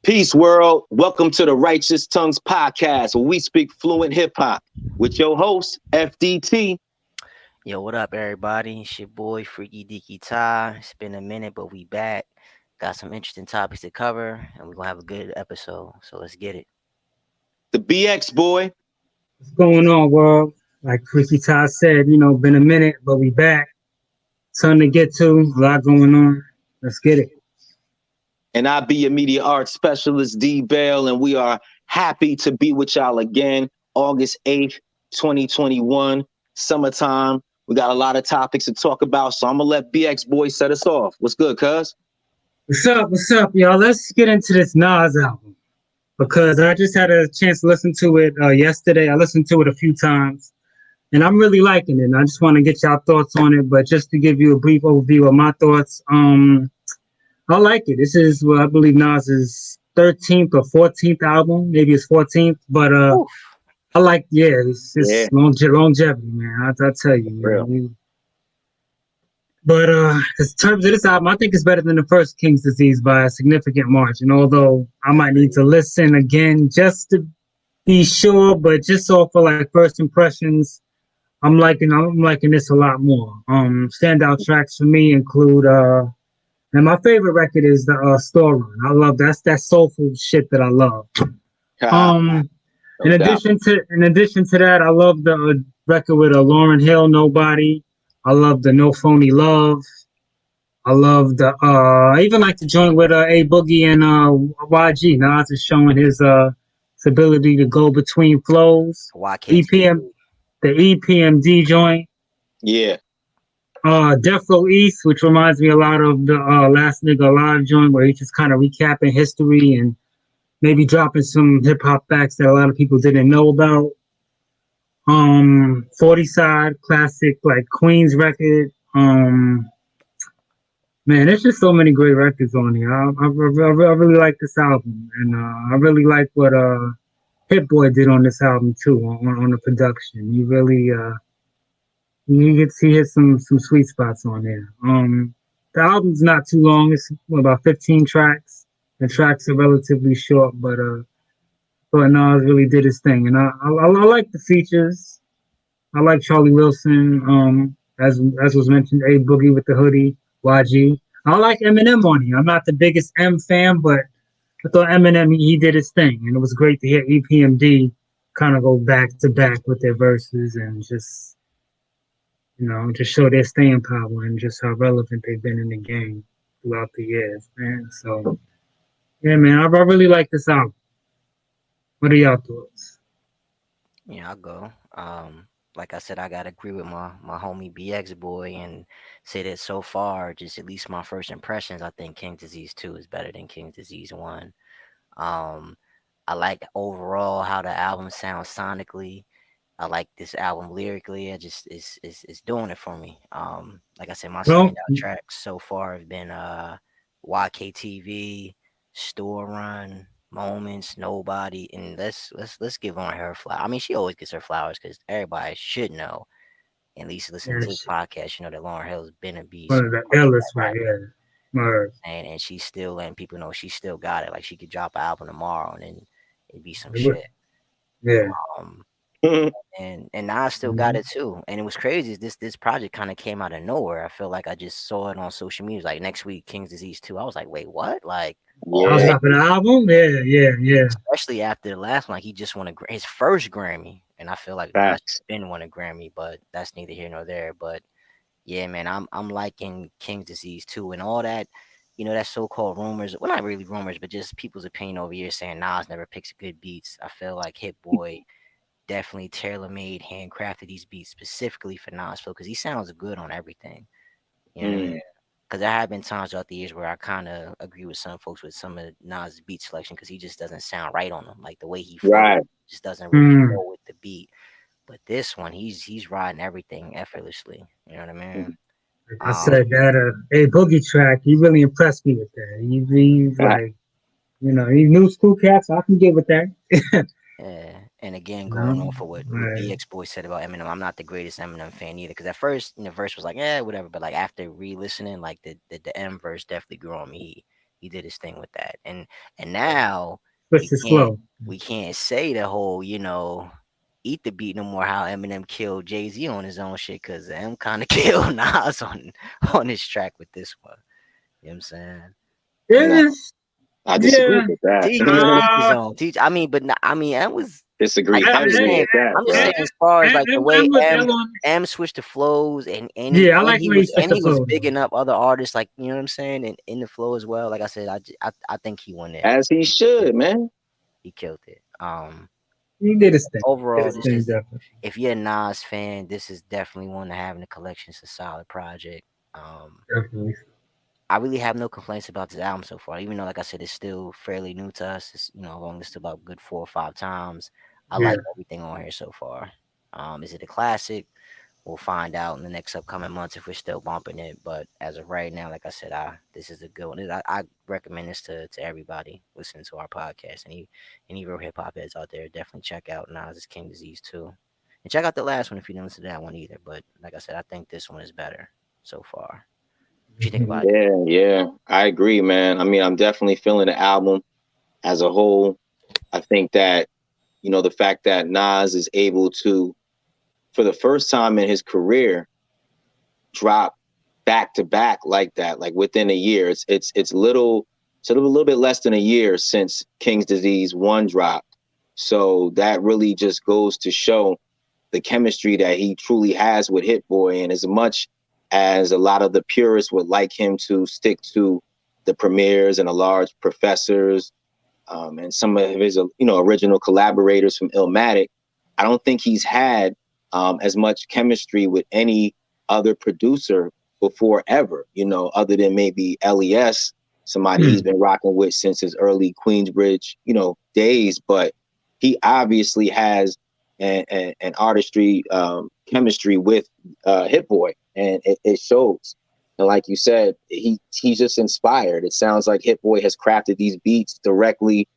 Peace, world. Welcome to the Righteous Tongues podcast, where we speak fluent hip hop with your host, FDT. Yo, what up, everybody? It's your boy Freaky Deaky Ty. It's been a minute, but we back. Got some interesting topics to cover, and we're gonna have a good episode. So let's get it. The BX boy. What's going on, world? Like Ricky Todd said, been a minute, but we back. Something to get to, a lot going on. Let's get it. And I be your media arts specialist, D Bell, and we are happy to be with y'all again, August 8th, 2021, summertime. We got a lot of topics to talk about, so I'm going to let BX boy set us off. What's good, cuz? What's up, y'all? Let's get into this Nas album because I just had a chance to listen to it yesterday. I listened to it a few times, and I'm really liking it. And I just want to get y'all thoughts on it, but just to give you a brief overview of my thoughts, I like it. This is what I believe Nas's 13th or 14th album, maybe it's 14th, but Oof. I like, it's longevity, man. I tell you, man. But in terms of this album, I think it's better than the first King's Disease by a significant margin. Although I might need to listen again just to be sure, but just off for like first impressions, I'm liking this a lot more. Standout tracks for me include and my favorite record is the Store Run. I love that soulful shit that I love. In addition to that, I love the record with Lauryn Hill, Nobody. I love the No Phony Love. I love the I even like the joint with A Boogie and YG. Nas is showing his ability to go between flows. YK. The EPMD joint. Yeah. Death Row East, which reminds me a lot of the Last Nigga Alive joint, where he's just kind of recapping history and maybe dropping some hip hop facts that a lot of people didn't know about. 40 Side, classic, like Queen's record. Man, there's just so many great records on here. I really like this album, and I really like what Hit Boy did on this album too, on the production. You really you get to hit some sweet spots on there. The album's not too long. It's about 15 tracks. The tracks are relatively short, but Nas really did his thing, and I like the features. I like Charlie Wilson, as was mentioned, A Boogie with the hoodie, YG. I like Eminem on here. I'm not the biggest M fan, but I thought Eminem he did his thing, and it was great to hear EPMD kind of go back to back with their verses and just just show their staying power and just how relevant they've been in the game throughout the years, man. So yeah, man, I really like this album. What are y'all thoughts? Yeah, I'll go. Like I said, I gotta agree with my homie BX boy and say that so far, just at least my first impressions, I think King's Disease 2 is better than King's Disease 1. I like overall how the album sounds sonically. I like this album lyrically. I just it's doing it for me. Like I said, my standout tracks so far have been YKTV, Store Run, Moments, Nobody, and let's give on her flowers. I mean, she always gets her flowers because everybody should know, at least listen to this podcast, that Lauryn Hill's been a beast. One of the illest right here. And she's still letting people know she still got it. Like she could drop an album tomorrow and then it'd be some shit. Yeah. And I still got it too. And it was crazy. This project kind of came out of nowhere. I feel like I just saw it on social media. Like next week, King's Disease 2. I was like, wait, what? Like, I was dropping an album? Yeah. Especially after the last one, like he just won his first Grammy. And I feel like Nas didn't win a Grammy, but that's neither here nor there. But yeah, man, I'm liking King's Disease 2 and all that. That so-called rumors. Well, not really rumors, but just people's opinion over here saying Nas never picks good beats. I feel like Hit Boy definitely tailor-made, handcrafted these beats specifically for Nas because he sounds good on everything. You know what I mean? Because there have been times throughout the years where I kind of agree with some folks with some of Nas' beat selection because he just doesn't sound right on them. Like the way he flows just doesn't really go with the beat. But this one, he's riding everything effortlessly. You know what I mean? I said that A Boogie track, he really impressed me with that. He's like, he's new school cats. So I can get with that. Yeah, and again, going off of what BX Boy said about Eminem, I'm not the greatest Eminem fan either. Because at first, the verse was like, whatever. But like after re-listening, like the M verse definitely grew on me. He did his thing with that, and now Push it slow. we can't say the whole, eat the beat no more. How Eminem killed Jay-Z on his own shit, because M kind of killed Nas on his track with this one. You know what I'm saying? Yes. I disagree Yeah. with that. Teach his own. M was. Disagree I'm just heavily saying. with that, I'm just bro. saying, as far as like the way was on. M switched the flows, and Yeah, I like he where he was switched the was flow. bigging up other artists, like, you know what I'm saying, and in the flow as well. Like I said, I think he won there. As he should, man. He killed it. He did his thing. Overall, if you're a Nas fan, this is definitely one to have in the collection. It's a solid project. Definitely. I really have no complaints about this album so far, even though, like I said, it's still fairly new to us. It's, I've only listened to about a good 4 or 5 times. I like everything on here so far. Is it a classic? We'll find out in the next upcoming months if we're still bumping it. But as of right now, like I said, this is a good one. I recommend this to everybody listening to our podcast. Any real hip hop heads out there, definitely check out Nas' King Disease 2. And check out the last one if you didn't listen to that one either. But like I said, I think this one is better so far. What you think about it? Yeah, I agree, man. I mean, I'm definitely feeling the album as a whole. I think that, the fact that Nas is able to, for the first time in his career, drop back to back like that, like within a year. It's a little bit less than a year since King's Disease 1 dropped. So that really just goes to show the chemistry that he truly has with Hit Boy. And as much as a lot of the purists would like him to stick to the premieres and the large professors, and some of his, original collaborators from Illmatic, I don't think he's had as much chemistry with any other producer before ever, other than maybe LES, somebody he's been rocking with since his early Queensbridge, days. But he obviously has an artistry chemistry with Hit Boy, and it shows. And like you said, he's just inspired. It sounds like Hit Boy has crafted these beats directly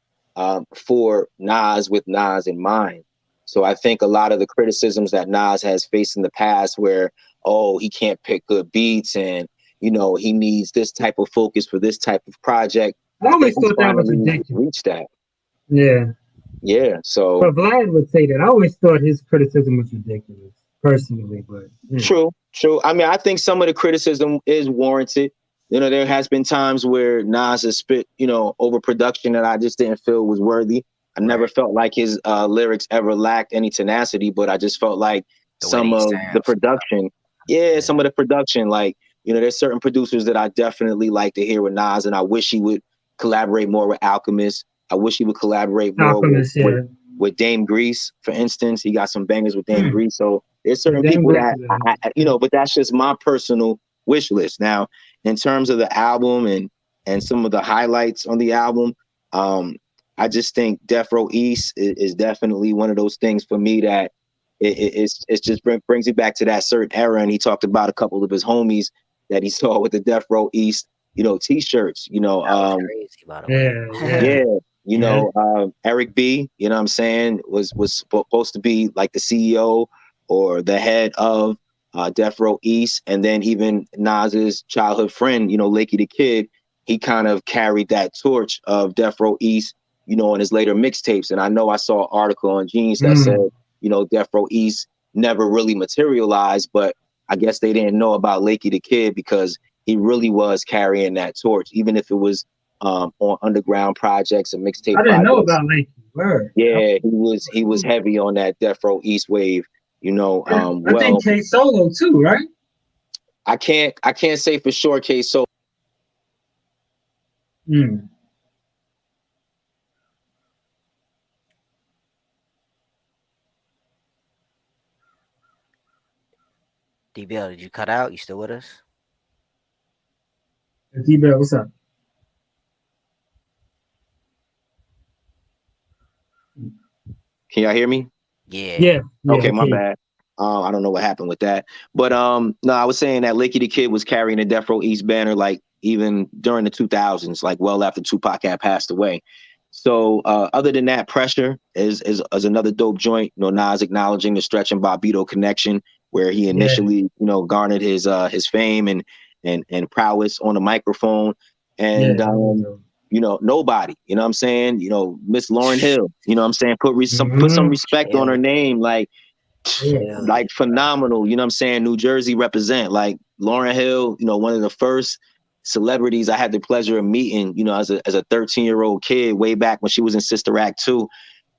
for Nas, with Nas in mind. So I think a lot of the criticisms that Nas has faced in the past, where, he can't pick good beats and, he needs this type of focus for this type of project. I always thought that was ridiculous. Reached that. Yeah. Yeah. So. But Vlad would say that. I always thought his criticism was ridiculous, personally. But True. I mean, I think some of the criticism is warranted. There has been times where Nas has spit, overproduction that I just didn't feel was worthy. I never felt like his lyrics ever lacked any tenacity, but I just felt like some of the production, some of the production, like, there's certain producers that I definitely like to hear with Nas, and I wish he would collaborate more with Alchemist. I wish he would collaborate more with Dame Grease, for instance. He got some bangers with Dame Grease. So there's certain people that, but that's just my personal wish list. Now, in terms of the album and some of the highlights on the album, I just think Death Row East is definitely one of those things for me that it's just brings you back to that certain era. And he talked about a couple of his homies that he saw with the Death Row East, T-shirts, that was crazy, by the way. Eric B, what I'm saying, was supposed to be like the CEO or the head of Death Row East. And then even Nas's childhood friend, Lakey the Kid, he kind of carried that torch of Death Row East, in his later mixtapes. And I know I saw an article on Genius that said, Death Row East never really materialized, but I guess they didn't know about Lakey the Kid because he really was carrying that torch, even if it was on underground projects and mixtape projects. I didn't know about Lakey. Word. Yeah, he was heavy on that Death Row East wave, I think K Solo too, right? I can't say for sure K Solo. D-Bell, did you cut out? You still with us? D-Bell, what's up? Can y'all hear me? Yeah. Okay, my bad. I don't know what happened with that. But no, I was saying that Lakey the Kid was carrying the Death Row East banner like even during the 2000s, like well after Tupac had passed away. So other than that, Pressure is another dope joint. Nas acknowledging the Stretch and Bobbito connection, where he initially, garnered his fame and prowess on the microphone. And nobody. You know what I'm saying? Miss Lauryn Hill. You know what I'm saying? Put some Mm-hmm. respect on her name. Like Yeah. Hell yeah. like phenomenal. You know what I'm saying? New Jersey represent. Like Lauryn Hill. One of the first celebrities I had the pleasure of meeting. As a 13-year-old kid way back when she was in Sister Act 2.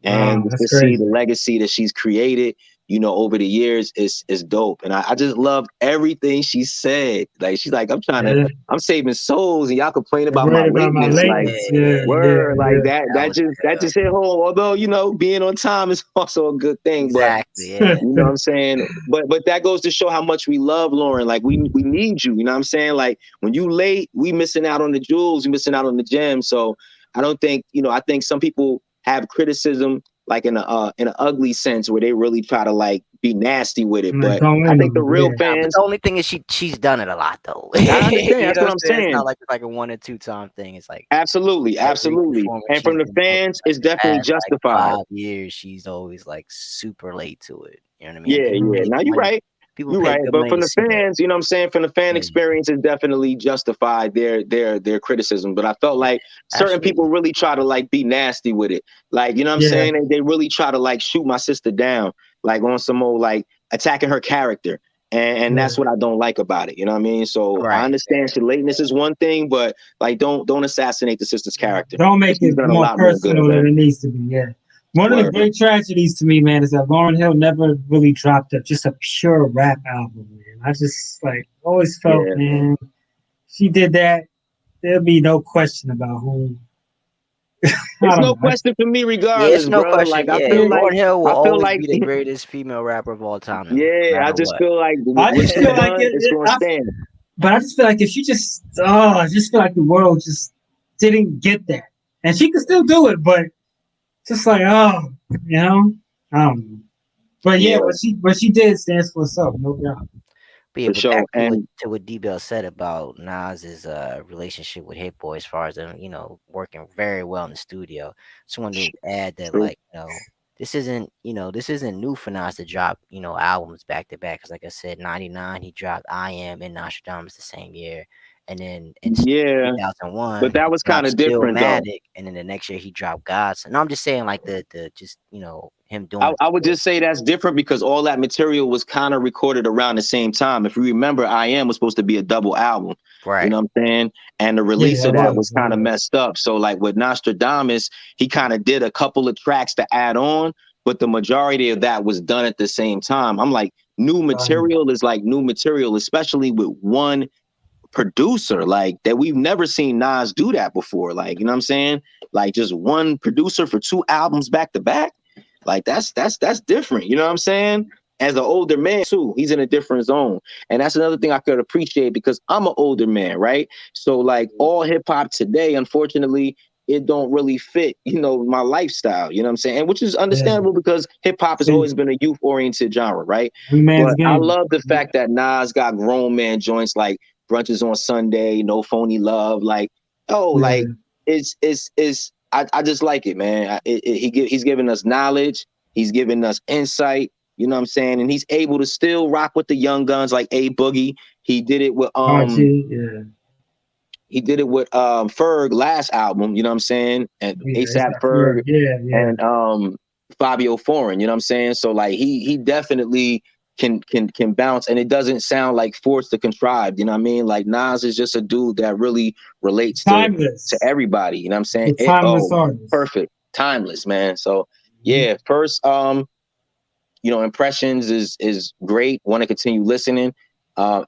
And Wow, just that's to see the crazy. legacy that she's created, over the years is dope. And I just loved everything she said. Like she's like, Yeah. I'm saving souls, and y'all complain They're about my worried about my lateness. Like lateness. Yeah, yeah, word, like yeah. that. That That was just that just hit home. Although being on time is also a good thing, but exactly, yeah. you know what I'm saying? But that goes to show how much we love Lauren. Like we need you. You know what I'm saying? Like when you late, we missing out on the jewels, we missing out on the gems. So I don't think, I think some people have criticism like in an ugly sense where they really try to like be nasty with it. I'm like, But don't I win think the them. real Yeah. But fans, the only thing is she's done it a lot though. I understand. You That's know what what I'm I'm saying? It's saying. not like it's like a 1 or 2 time thing. It's like Absolutely, every absolutely. performance And she's from the been doing fans, for, like it's the definitely past like justified. 5 years, she's always like super late to it. You know what I mean? And Yeah, people yeah. pay Now good you're money. right. People You're pay right. good But money from to the see that. fans, you know what I'm saying? From the fan Yeah, experience, it definitely justified their criticism. But I felt yeah, like certain people absolutely. really try to like be nasty with it. Like, you know what I'm Yeah. saying? They really try to like shoot my sister down, like on some old like attacking her character. And Yeah. that's what I don't like about it. You know what I mean? So I Right. understand she lateness is one thing, but like don't assassinate the sister's character. Don't 'Cause make she's it done a more lot more good, personal than man. it needs to be. Yeah. One of the Word. great tragedies to me, man, is that Lauryn Hill never really dropped just a pure rap album, man. I just like always felt, Yeah. man, she did that. There'll be no question about who. I It's don't no know. question for me Yeah, it's regardless, no bro. question. Like Yeah, Yeah, Lauryn Hill will I feel always like be the greatest female rapper of all time to me, no yeah, I matter just what. feel like I what just she's feel like done is gonna stand. but I just feel like if she just, I just feel like the world just didn't get that, and she could still do it, but just like, I don't know. But yeah, Yeah, what she did stands for herself, no doubt. But yeah, for but sure. back And to what D-Bell said about Nas's relationship with Hit Boy as far as them, working very well in the studio. Just wanted to add that true. like, this isn't new for Nas to drop, albums back to back. Cause like I said, 99 he dropped I Am and Nostradamus the same year. And then in Yeah, but 2001 that he was kind dropped of different though. Stillmatic, and then the next year he dropped Gods. No, I'm just saying like the just him doing I would the just say that's different because all that material was kind of recorded around the same time. If you remember, I Am was supposed to be a double album. You right. know what I'm saying? And the release Yeah, of it that was was. It kind of was. messed up. So like with Nostradamus, he kind of did a couple of tracks to add on, but the majority of that was done at the same time. I'm like, new Right. material is like new material, especially with one producer, like that we've never seen Nas do that before. Like, you know what I'm saying? Like just one producer for 2 albums back to back. Like that's different. You know what I'm saying? As an older man too, he's in a different zone. And that's another thing I could appreciate because I'm an older man, right? So like all hip hop today, unfortunately, it don't really fit, my lifestyle. You know what I'm saying? And which is Yeah. understandable because hip hop has See, always been a youth oriented genre, right? every man's But I game. love the Yeah. fact that Nas got grown man joints like brunches on Sunday, no phony love. Like, oh, Yeah. like it's I just like it, man. He's giving us knowledge, he's giving us insight. You know what I'm saying? And he's able to still rock with the young guns like A Boogie. He did it with Archie. Yeah. Ferg last album. You know what I'm saying? And Yeah. It's ASAP that Ferg for. Yeah. Yeah. and Fabio Foreign. You know what I'm saying? So like he definitely can bounce, and it doesn't sound like forced or contrived. You know what I mean? Like Nas is just a dude that really relates to Timeless. everybody. You know what I'm saying? The timeless Oh, artist. perfect, timeless, man. So Mhm. yeah, first impressions is great. Want to continue listening.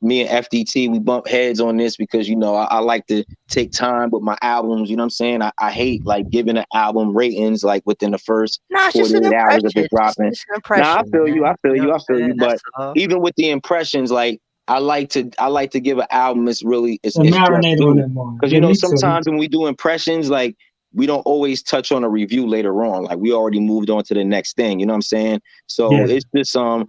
Me and FDT, we bump heads on this because I like to take time with my albums. You know what I'm saying? I hate like giving an album ratings like within the first No, it's just an 48 hours of impression. it dropping. Just an Now I impression, feel you, man. I feel You know you, what I I'm feel you. saying? That's But all. even with the impressions, like I like to give an album And it's just marinate on due. it more. Because Yeah, me too. sometimes when we do impressions, like we don't always touch on a review later on. Like we already moved on to the next thing. You know what I'm saying? So Yeah. it's just and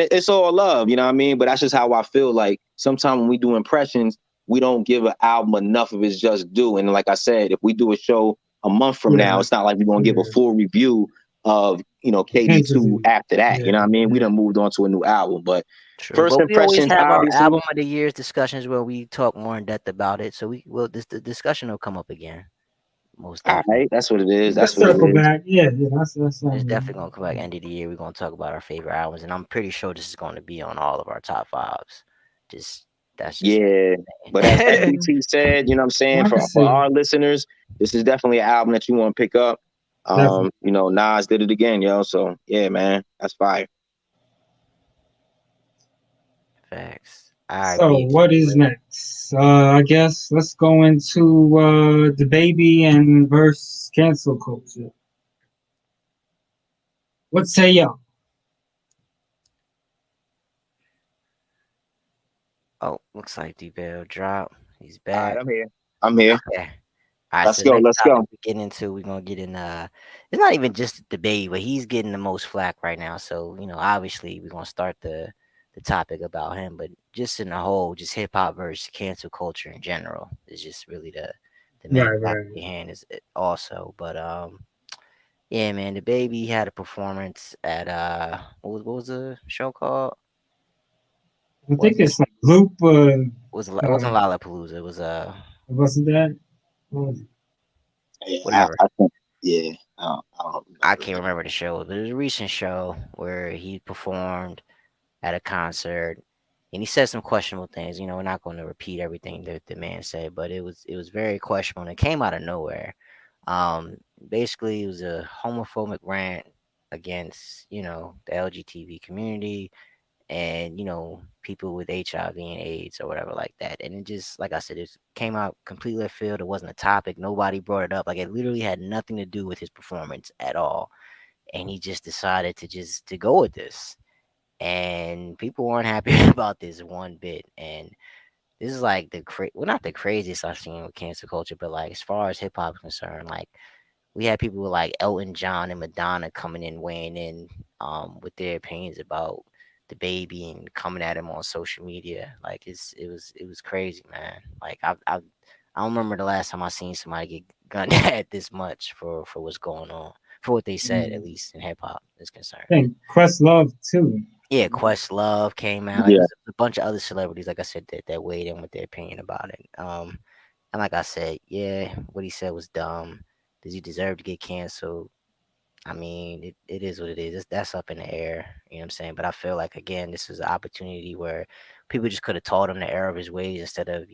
it's all love, you know what I mean? But that's just how I feel. Like sometimes when we do impressions, we don't give an album enough of its just due. And like I said, if we do a show a month from now, Yeah. it's not like we're gonna give a Yeah. full review of KD2 Intensity. after that. You Yeah. know what I mean? We Yeah. done moved on to a new album. But True, first but we always impressions, have our obviously, album of the years discussions where we talk more in depth about it. So the discussion will come up again. most All definitely. right, that's what it is. That's Let's what it circle is. back. Yeah, yeah, that's It's definitely gonna come back end of the year. We're gonna talk about our favorite albums, and I'm pretty sure this is gonna be on all of our top fives. Just that's just Yeah, but as me. yeah. FBT said, you know what I'm saying, I can for see our listeners, this is definitely an album that you want to pick up. definitely. You know, Nas did it again, yo. So yeah, man, that's fire. Facts. All right, So Beef. what is next? I guess let's go into the baby and verse cancel culture. What say y'all? Oh, looks like D-Bell dropped. He's All right, back. I'm here. I'm here. Okay. All right, Let's so the go. next Let's topic go. we get into, we're gonna get in. It's not even just the baby, but he's getting the most flack right now. So obviously, we're gonna start the topic about him, but just in the whole, just hip hop versus cancel culture in general is just really the main Right, topic right. behind is it also. But yeah, man, the baby had a performance at what was the show called? I Was think it? it's like Loop. It wasn't Lollapalooza. It was Wasn't that? What was it? Yeah, whatever. I think. Yeah, I don't I remember can't it. remember the show, but it was a recent show where he performed at a concert, and he said some questionable things. We're not going to repeat everything that the man said, but it was very questionable, and it came out of nowhere. Basically, it was a homophobic rant against the LGBT community and people with HIV and AIDS or whatever like that. And it just, like I said, it came out completely left field. It wasn't a topic. Nobody brought it up. Like it literally had nothing to do with his performance at all. And he just decided to go with this. And people weren't happy about this one bit. And this is like well, not the craziest I've seen with cancel culture, but like as far as hip hop is concerned, like we had people like Elton John and Madonna coming in, weighing in with their opinions about the baby and coming at him on social media. Like it was crazy, man. Like I don't remember the last time I seen somebody get gunned at this much for what's going on, for what they said, at least in hip hop is concerned. I think Questlove too. Yeah, Questlove came out. Like, Yeah, there's a bunch of other celebrities, like I said, that weighed in with their opinion about it. And like I said, yeah, what he said was dumb. Does he deserve to get canceled? I mean, it is what it is. That's up in the air. You know what I'm saying? But I feel like again, this is an opportunity where people just could have taught him the error of his ways instead of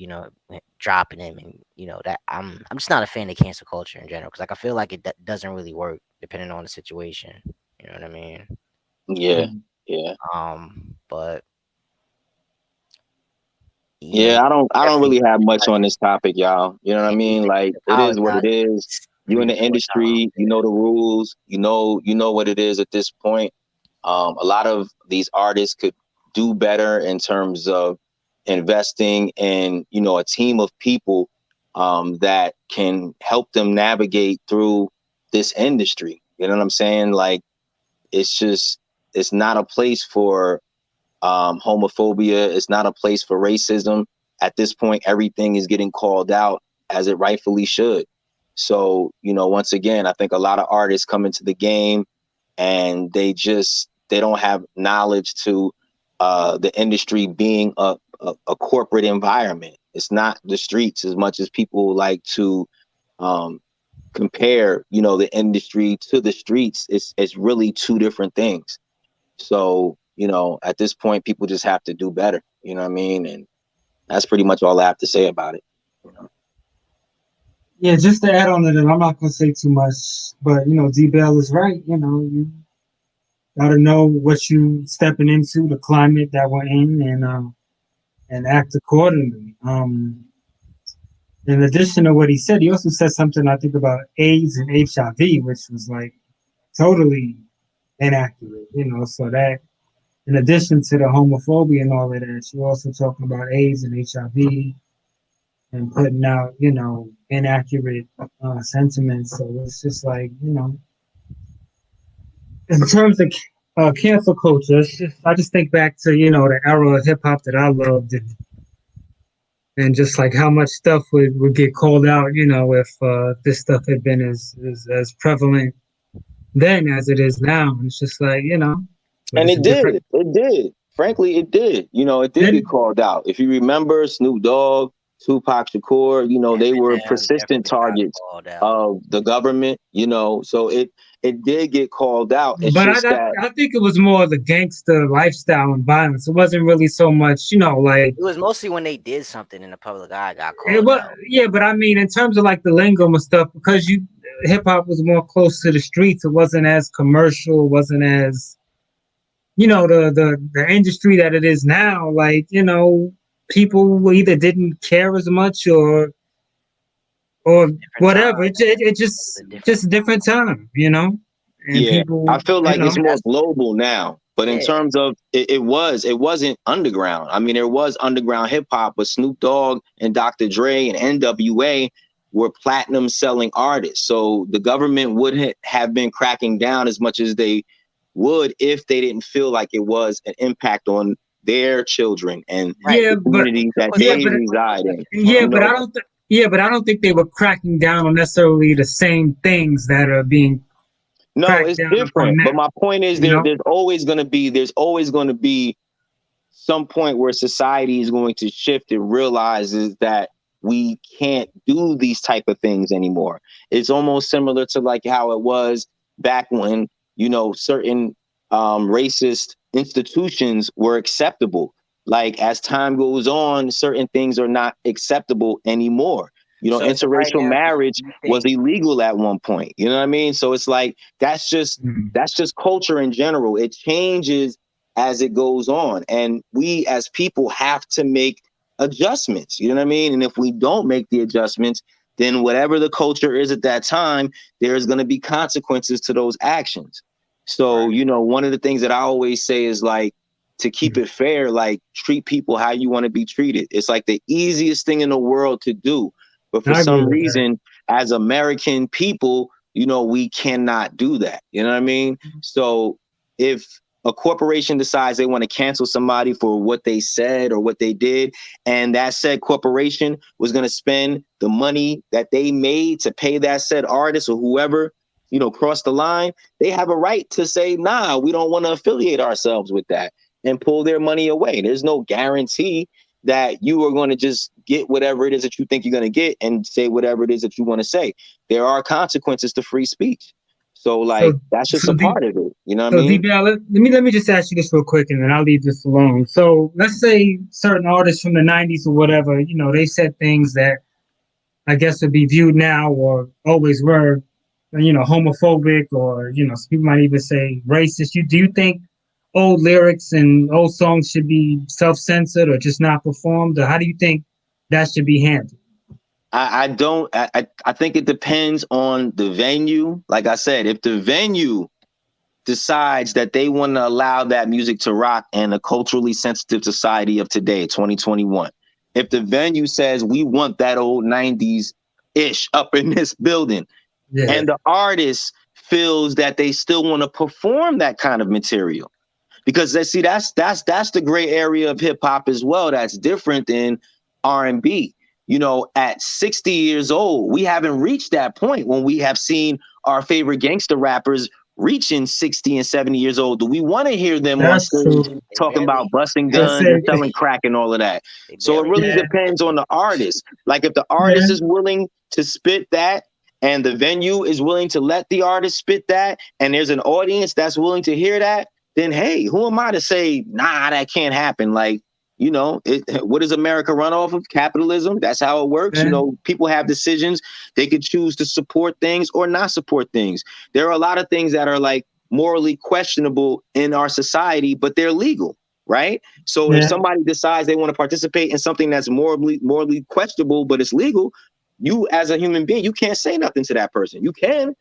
dropping him. And that I'm just not a fan of cancel culture in general because like I feel like it doesn't really work depending on the situation. You know what I mean? yeah, yeah. But Yeah, I don't definitely really have much on this topic, y'all. You know what I and he mean? Like it is what apologized it is. You in three, the 4 times. industry, you know the rules, you know what it is at this point. A lot of these artists could do better in terms of investing in, a team of people that can help them navigate through this industry. You know what I'm saying? Like it's not a place for homophobia. It's not a place for racism. At this point, everything is getting called out as it rightfully should. So, once again, I think a lot of artists come into the game and they don't have knowledge to the industry being a corporate environment. It's not the streets as much as people like to um, compare, the industry to the streets. It's really two different things. So, at this point, people just have to do better. You know what I mean? And that's pretty much all I have to say about it. You know? Yeah, just to add on to that, I'm not gonna say too much, but D Bell is right. You gotta know what you stepping into, the climate that we're in, and act accordingly. In addition to what he said, he also said something I think about AIDS and HIV, which was like totally inaccurate. So that in addition to the homophobia and all of that, you're also talking about AIDS and HIV and putting out, inaccurate sentiments. So it's just like, in terms of cancel culture, I just think back to, the era of hip hop that I loved and just like how much stuff would get called out, if this stuff had been as prevalent then as it is now. And it's just like, but And it's a it different. did. It did. Frankly, it did. It did get Then called out. If you remember Snoop Dogg, Tupac Shakur, they were Eminem persistent definitely got targets called out. of the government, so it did get called out. It's But just that I think it was more the gangster lifestyle and violence. It wasn't really so much, like It was mostly when they did something in the public eye got it called was. out. Yeah, but I mean, in terms of like the lingo and stuff, because hip hop was more close to the streets. It wasn't as commercial. It wasn't as the industry that it is now. Like people either didn't care as much It or was a different whatever. time, man. It It was a just different a different time, and yeah, I people, feel like it's more that's global now. But in yeah. terms of it wasn't underground. I mean, there was underground hip hop, but Snoop Dogg and Dr. Dre and NWA were platinum selling artists. So the government wouldn't have been cracking down as much as they would if they didn't feel like it was an impact on their children and Right. yeah, the but communities that Was yeah, they but something reside like in. for yeah, You but know, I don't. Yeah, but I don't think they were cracking down on necessarily the same things that are being no, cracked it's down upon different. But now. my point is, You know? there's always going to be some point where society is going to shift and realizes that we can't do these type of things anymore. It's almost similar to like how it was back when, certain racist institutions were acceptable. Like as time goes on, certain things are not acceptable anymore. so right Interracial now, marriage you was think illegal at one point. You know what I mean? So it's like Mm. that's just culture in general. It changes as it goes on. And we as people have to make adjustments. You know what I mean? And if we don't make the adjustments, then whatever the culture is at that time, there's going to be consequences to those actions. So, right? one of the things that I always say is like to keep it fair, like treat people how you want to be treated. It's like the easiest thing in the world to do. But for I agree some with that. reason, as American people, we cannot do that. You know what I mean? So if a corporation decides they want to cancel somebody for what they said or what they did, and that said corporation was going to spend the money that they made to pay that said artist or whoever, cross the line, they have a right to say, nah, we don't want to affiliate ourselves with that and pull their money away. There's no guarantee that you are going to just get whatever it is that you think you're going to get and say whatever it is that you want to say. There are consequences to free speech. So like So that's just so a deep. part of it. You know what I So mean? DBL, let me just ask you this real quick, and then I'll leave this alone. So let's say certain artists from the '90s or whatever, they said things that I guess would be viewed now or always were, homophobic or some people might even say racist. Do you think old lyrics and old songs should be self-censored or just not performed, or how do you think that should be handled? I don't I think it depends on the venue. Like I said, if the venue decides that they want to allow that music to rock in a culturally sensitive society of today, 2021, if the venue says we want that old 90s ish up in this building, Yeah, and the artist feels that they still want to perform that kind of material, because they see that's the gray area of hip hop as well. That's different than R&B. At 60 years old, we haven't reached that point when we have seen our favorite gangster rappers reaching 60 and 70 years old. Do we want to hear them on that's stage true. They talking about barely busting they That's guns and it. barely selling crack and all of that? they So it barely really Yeah, depends on the artist. Like if the yeah, artist is willing to spit that and the venue is willing to let the artist spit that and there's an audience that's willing to hear that, then hey, who am I to say, nah, that can't happen? Like, what does America run off of? Capitalism. That's how it works. yeah, People have decisions. They could choose to support things or not support things. There are a lot of things that are like morally questionable in our society, but they're legal, right? So if yeah. somebody decides they want to participate in something that's morally questionable, but it's legal, you as a human being, you can't say nothing to that person. You can,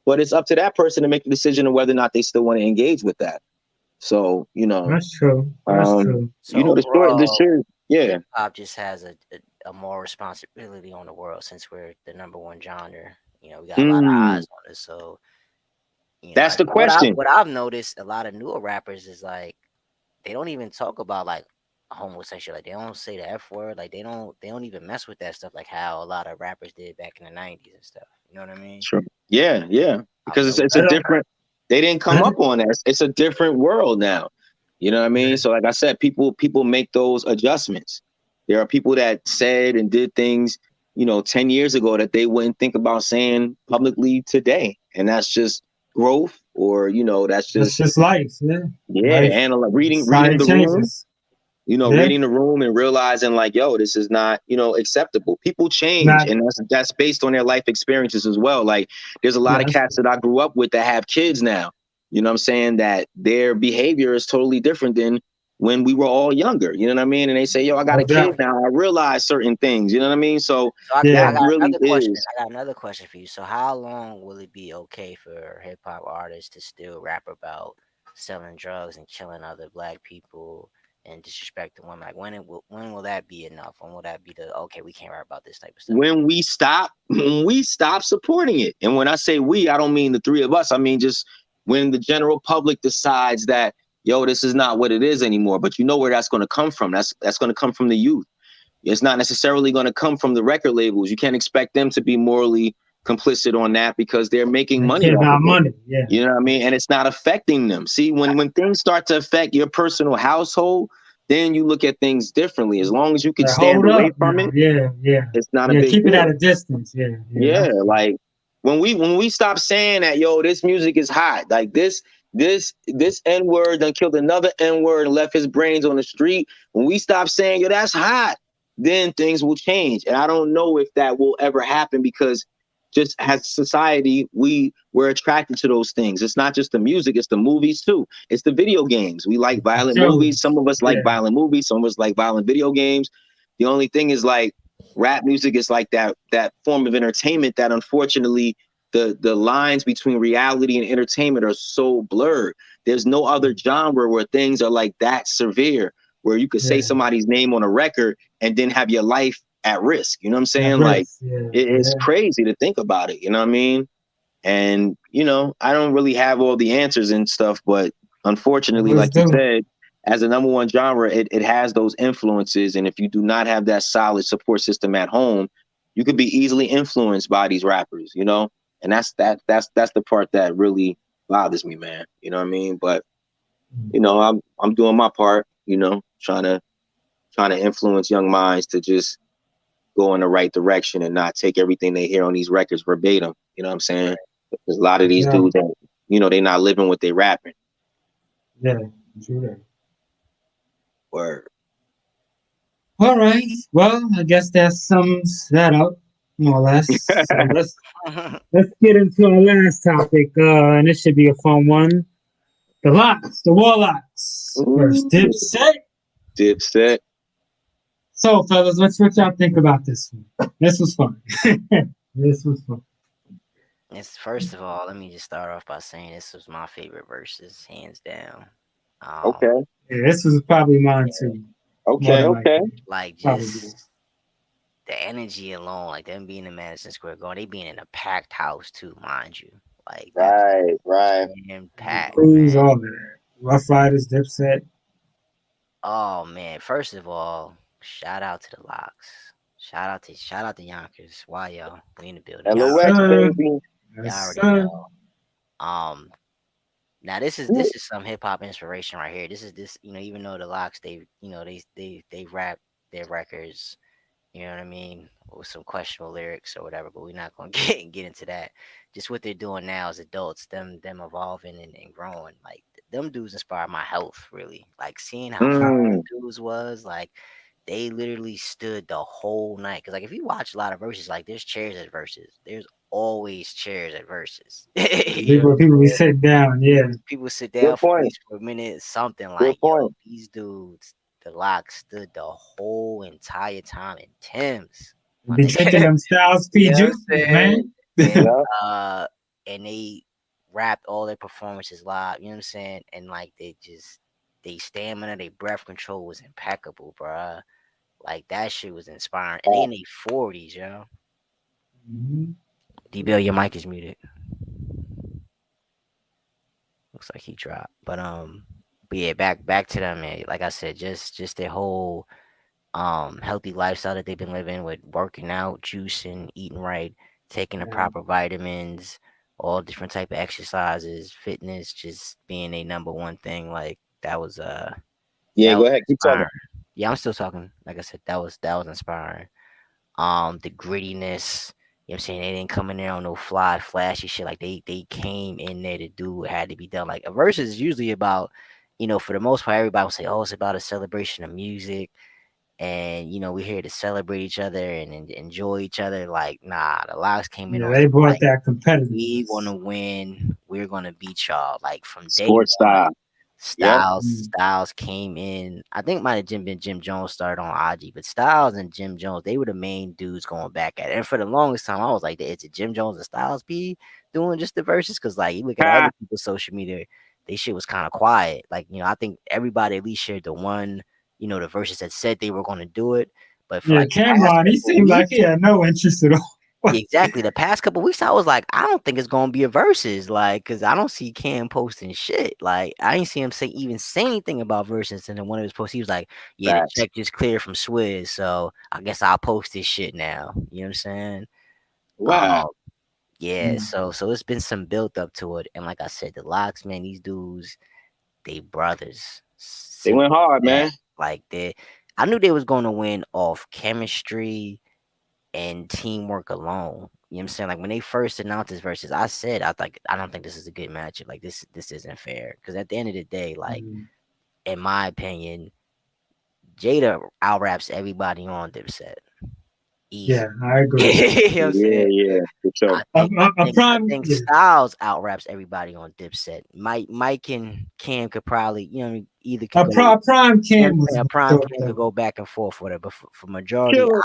but it's up to that person to make the decision of whether or not they still want to engage with that. So, That's true. That's true. so the overall shit, yeah. hip hop just has a more responsibility on the world since we're the number one genre. We got a lot of Mm, eyes on us. So, that's the what I question. what I've noticed a lot of newer rappers is like they don't even talk about like homosexual. Like they don't say the F word. Like they don't even mess with that stuff like how a lot of rappers did back in the '90s and stuff. You know what I mean? Sure. Yeah, yeah. I've Because it's noticed a I don't. different. They didn't come I, up on that. It's a different world now. You know what I mean? yeah. So, like I said, people make those adjustments. There are people that said and did things, 10 years ago that they wouldn't think about saying publicly today. And that's just growth, or, that's That's just, just life, yeah. yeah, Life, and reading society the room, changes. Yeah, reading the room and realizing like, yo, this is not, acceptable. People change, not and that's based on their life experiences as well. Like there's a lot of yes, cats that I grew up with that have kids now. You know what I'm saying? That their behavior is totally different than when we were all younger. You know what I mean? And they say, yo, I got no a kid doubt. now. I realize certain things. You know what I mean? So So I, Yeah, I that got really another question. is. I got another question for you. So how long will it be okay for hip hop artists to still rap about selling drugs and killing other black people and disrespecting women? Like when will that be enough? When will that be the okay? We can't rap about this type of stuff anymore. When we stop supporting it. And when I say we, I don't mean the three of us. I mean just when the general public decides that, yo, this is not what it is anymore. But you know where that's going to come from. That's going to come from the youth. It's not necessarily going to come from the record labels. You can't expect them to be morally complicit on that because they're making they money care off about of it. money. Yeah, You know what I mean? And it's not affecting them. See, when things start to affect your personal household, then you look at things differently. As long as you can like, stand hold away up from now. it, Yeah, yeah, it's not a yeah. big Keep it at deal. a distance. Yeah, yeah. Yeah, That's true. like when we stop saying that, yo, this music is hot, like this N word done killed another N word and left his brains on the street. When we stop saying, yo, that's hot, then things will change. And I don't know if that will ever happen because just as society, we're attracted to those things. It's not just the music, it's the movies too. It's the video games. We like The violent movies. shows. Some of us like Yeah, violent movies. Some of us like violent video games. The only thing is like rap music is like that form of entertainment that unfortunately the lines between reality and entertainment are so blurred. There's no other genre where things are like that severe, where you could say yeah. somebody's name on a record and then have your life at risk. You know what I'm At saying? Like rest. Yeah, it's yeah. crazy to think about it. You know what I mean? And I don't really have all the answers and stuff, but unfortunately, Always like you do. said, as a number one genre, it has those influences. And if you do not have that solid support system at home, you could be easily influenced by these rappers. And that's the part that really bothers me, man. You know what I mean? But I'm doing my part, trying to influence young minds to just go in the right direction and not take everything they hear on these records verbatim. You know what I'm saying? There's a lot of these Yeah, dudes that, they're not living what they rapping. yeah. True that. Word. All right. Well, I guess that sums that up more or less. So let's get into our last topic, and this should be a fun one. The Locks, the Warlocks versus Ooh, Dipset. Dipset. So, fellas, what y'all think about this one? This was fun. This was fun. It's first of all, let me just start off by saying this was my favorite verses, hands down. Um, Okay. Yeah, this was probably mine yeah, too. More Okay. than Okay. likely, like probably. just the energy alone, like them being in Madison Square Garden, they being in a packed house too, mind you. Like that Right. Right. jam The packed, Cruise, man. all of that. Rough Riders, Dipset. Oh man, first of all, shout out to the Locks. Shout out to Yonkers. Why y'all? We in the building. Yes, Y'all already LOX, sir. baby. y'all Yes, already sir. know. Um Now this is some hip hop inspiration right here. This is even though the Locks they rap their records, you know what I mean, with some questionable lyrics or whatever, but we're not gonna get into that. Just what they're doing now as adults, them evolving and growing. Like them dudes inspire my health really. Like seeing how fun them Mm. dudes was, like they literally stood the whole night. Cause like if you watch a lot of verses, like there's chairs at verses. There's always chairs at verses. You know what People I'm be saying? sitting down. Yeah, People sit Good down for at point. least for a minute, something Good like, yo, point. these dudes, the Lock stood the whole entire time in Tim's, my be drinking nigga. them Styles P You know what juices, I'm saying? man. And Yeah. and they rapped all their performances live, you know what I'm saying? And like they stamina, their breath control was impeccable, bruh. Like that shit was inspiring. And they in their 40s, yo. Mhm. DBL, your mic is muted. Looks like he dropped. But yeah, back to them, man. Like I said, just their whole healthy lifestyle that they've been living with working out, juicing, eating right, taking the Yeah. proper vitamins, all different type of exercises, fitness, just being a number one thing. Like that was Yeah. that Go was ahead. Keep talking. inspiring. Yeah, I'm still talking. Like I said, that was inspiring. The grittiness. You know what I'm saying? They didn't come in there on no fly, flashy shit. Like they came in there to do what had to be done. Like a verse is usually about, for the most part, everybody will say, "Oh, it's about a celebration of music." And we're here to celebrate each other and enjoy each other. Like, nah, the Locks came in Yeah, on they some brought like, that we want competitiveness. to win. We're gonna beat y'all. Like from day Sports one, style. Yep. Styles Mm. Styles came in. I think it might have been Jim Jones started on IG, but Styles and Jim Jones, they were the main dudes going back at it. And for the longest time, I was like, is it Jim Jones and Styles be doing just the verses? Because like you look at Ah, other people's social media, they shit was kind of quiet. Like I think everybody at least shared the one, the verses that said they were going to do it. But for Yeah, like the past Cameron, he couple of seemed like he weeks, had no interest at all. yeah, exactly. The past couple weeks, I was like, I don't think it's gonna be a versus, like, cause I don't see Cam posting shit. Like, I didn't see him say anything about versus. And then one of his posts, he was like, "Yeah, the facts. check just cleared from Swizz, so I guess I'll post this shit now." You know what I'm saying? Wow. Um, yeah. Mm. So it's been some built up to it, and like I said, the Locks, man, these dudes, they brothers. They Simple went hard, as that. man. Like I knew they was gonna win off chemistry and teamwork alone. You know what I'm saying? Like when they first announced this versus, I said I don't think this is a good matchup. Like this isn't fair. Because at the end of the day, like Mm. in my opinion, Jada out raps everybody on Dipset. Yeah, Easy. I You agree. know what I'm Yeah, saying? yeah, for sure. I think I A think I prime, think yeah, Styles out raps everybody on Dipset. Mike and Cam could probably, either could go. a prime You know what Cam I'm was saying? A more prime dope Cam could though. go back and forth with it, but for majority, Killer.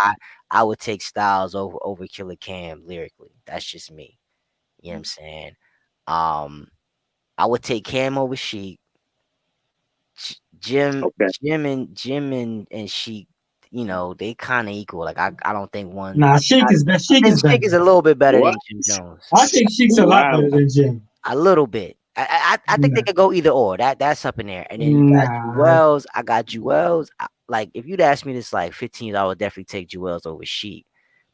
I would take Styles over Killer Cam lyrically. That's just me. You know what I'm saying? Um, I would take Cam over Sheik. Jim, Okay. Jim and Sheik. They kind of equal. Like I don't think one. Nah, I Sheik think is Sheik better. is a little bit better What? than Jim Jones. I think Sheik's a lot Wow. better than Jim. A little bit. I think they Nah, could go either or. That's up in there. And then you got nah, Jewels. I got Jewels. Like if you'd asked me this like 15, I would definitely take Jewels over Sheik.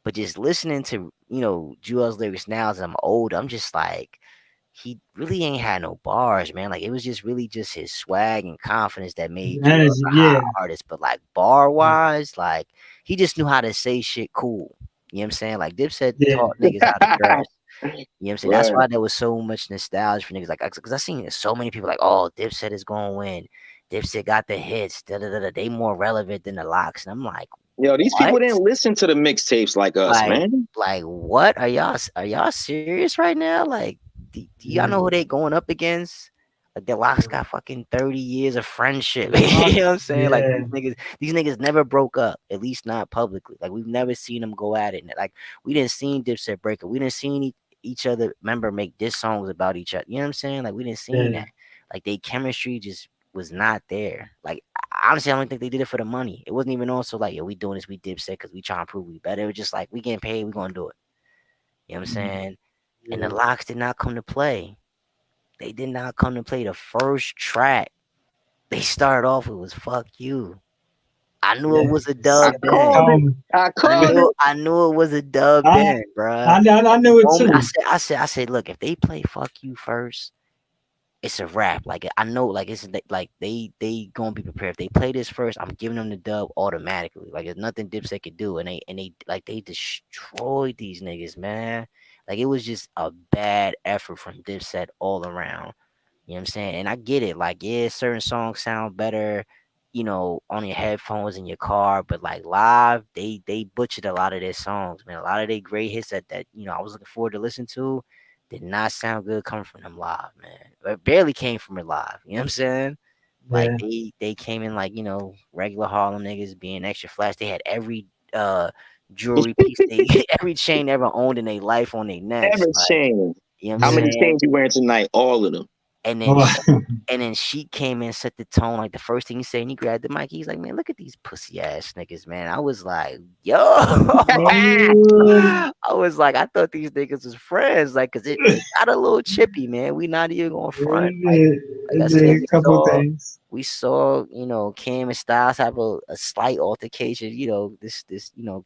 But just listening to Jewel's lyrics now as I'm old, I'm just like he really ain't had no bars, man. Like it was just really just his swag and confidence that made Jewels energy. a hot Yeah, artist. But like bar wise, like he just knew how to say shit cool. You know what I'm saying? Like Dipset yeah, taught niggas how to dress. You know what I'm saying? That's Right. why there was so much nostalgia for niggas. Like, because I seen so many people like, oh, Dipset is going to win. Dipset got the hits. Da, da, da, da. They more relevant than the Locks. And I'm like, Yo, these what? people didn't listen to the mixtapes like us, Like, man. what? Are y'all serious right now? Like, do y'all know yeah. who they going up against? Like, the Locks got fucking 30 years of friendship. The You know what I'm Locks, saying? Like, yeah, these niggas never broke up, at least not publicly. Like, we've never seen them go at it. Like, we didn't see Dipset break up. We didn't see each other member make diss songs about each other. You know what I'm saying? Like, we didn't see yeah, that. Like, they chemistry just was not there. Like, honestly, I don't think they did it for the money. It wasn't even also like, yo, we doing this, we Dipset because we trying to prove we better. It was just like, we getting paid, we gonna do it. You know what I'm saying? And the yeah. Locks did not come to play. They did not come to play. The first track they started off with was "Fuck You." I knew it Yeah. was a I dub then. called it. I I called knew it. I knew it was a dub I, then, bruh. I The knew it moment too. I said, look, if they play "Fuck You" first, it's a wrap. Like I know, like like they gonna be prepared. If they play this first, I'm giving them the dub automatically. Like there's nothing Dipset could do, and they destroyed these niggas, man. Like it was just a bad effort from Dipset all around. You know what I'm saying? And I get it. Like, yeah, certain songs sound better, on your headphones in your car, but like live, they butchered a lot of their songs, man. A lot of their great hits that I was looking forward to listen to did not sound good coming from them live, man. It barely came from it live. You know what I'm saying? Like Yeah, they came in like, regular Harlem niggas being extra flash. They had every uh jewelry piece they every chain they ever owned in their life on their necks. Ever Like, chain. you know what I'm How yeah. many saying? chains you wearing tonight? All of them. And then Oh, she came in, set the tone. Like the first thing he said, and he grabbed the mic. He's like, "Man, look at these pussy ass niggas, man." I was like, "Yo," oh, I was like, I thought these niggas was friends, like, cause it got a little chippy, man. We not even going front. Like I it said, did a couple things. we saw, Cam and Styles have a slight altercation. This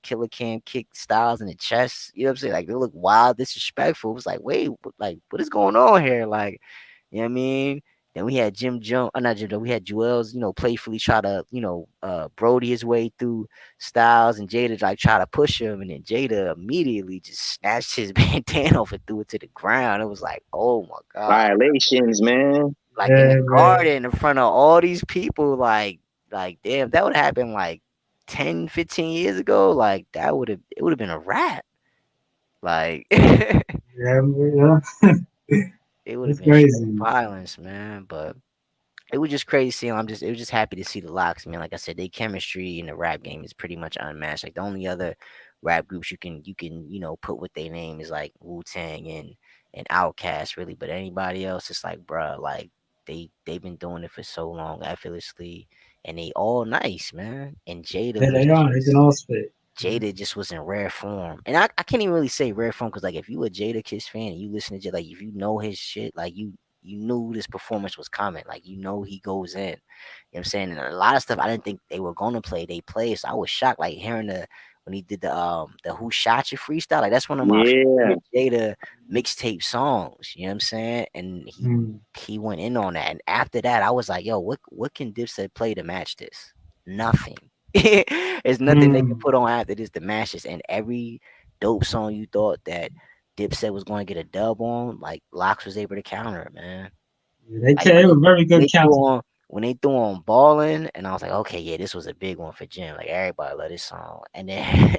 Killer Cam kicked Styles in the chest. You know what I'm saying? Like they look wild, disrespectful. It was like, wait, what is going on here? Like, you know what I mean? Then we had Jim Jones, not Jim Jones, we had Joel's, playfully try to, Brody his way through Styles, and Jada like try to push him, and then Jada immediately just snatched his bandana off and threw it to the ground. It was like, oh my God. Violations, man. Like in the Yeah, man. garden in front of all these people, like damn, that would happen like 10, 15 years ago. Like it would have been a wrap. Like Yeah, yeah. it would have It's been straight crazy. violence, man. But it was just crazy seeing. It was just happy to see the Locks, man. Like I said, their chemistry in the rap game is pretty much unmatched. Like the only other rap groups you can put with their name is like Wu Tang and Outkast, really. But anybody else, it's like, bruh, like they've been doing it for so long, effortlessly, and they all nice, man. And Yeah, they are. They can all spit. Jada just was in rare form. And I can't even really say rare form because like if you a Jada Kiss fan and you listen to Jada, like if you know his shit, like you knew this performance was coming. Like he goes in. You know what I'm saying? And a lot of stuff I didn't think they were gonna play, they play. So I was shocked, like hearing when he did the Who Shot You freestyle. Like that's one of my Yeah. favorite Jada mixtape songs. You know what I'm saying? And Mm. he went in on that. And after that, I was like, yo, what can Dipset play to match this? Nothing. There's nothing they can Mm. put on after this to match this. And every dope song you thought that Dipset was going to get a dub on, like Locks was able to counter it, man. Yeah, they Like can. It was very good counter. when they threw on Ballin', and I was like, okay, yeah, this was a big one for Jim. Like everybody loved this song. And then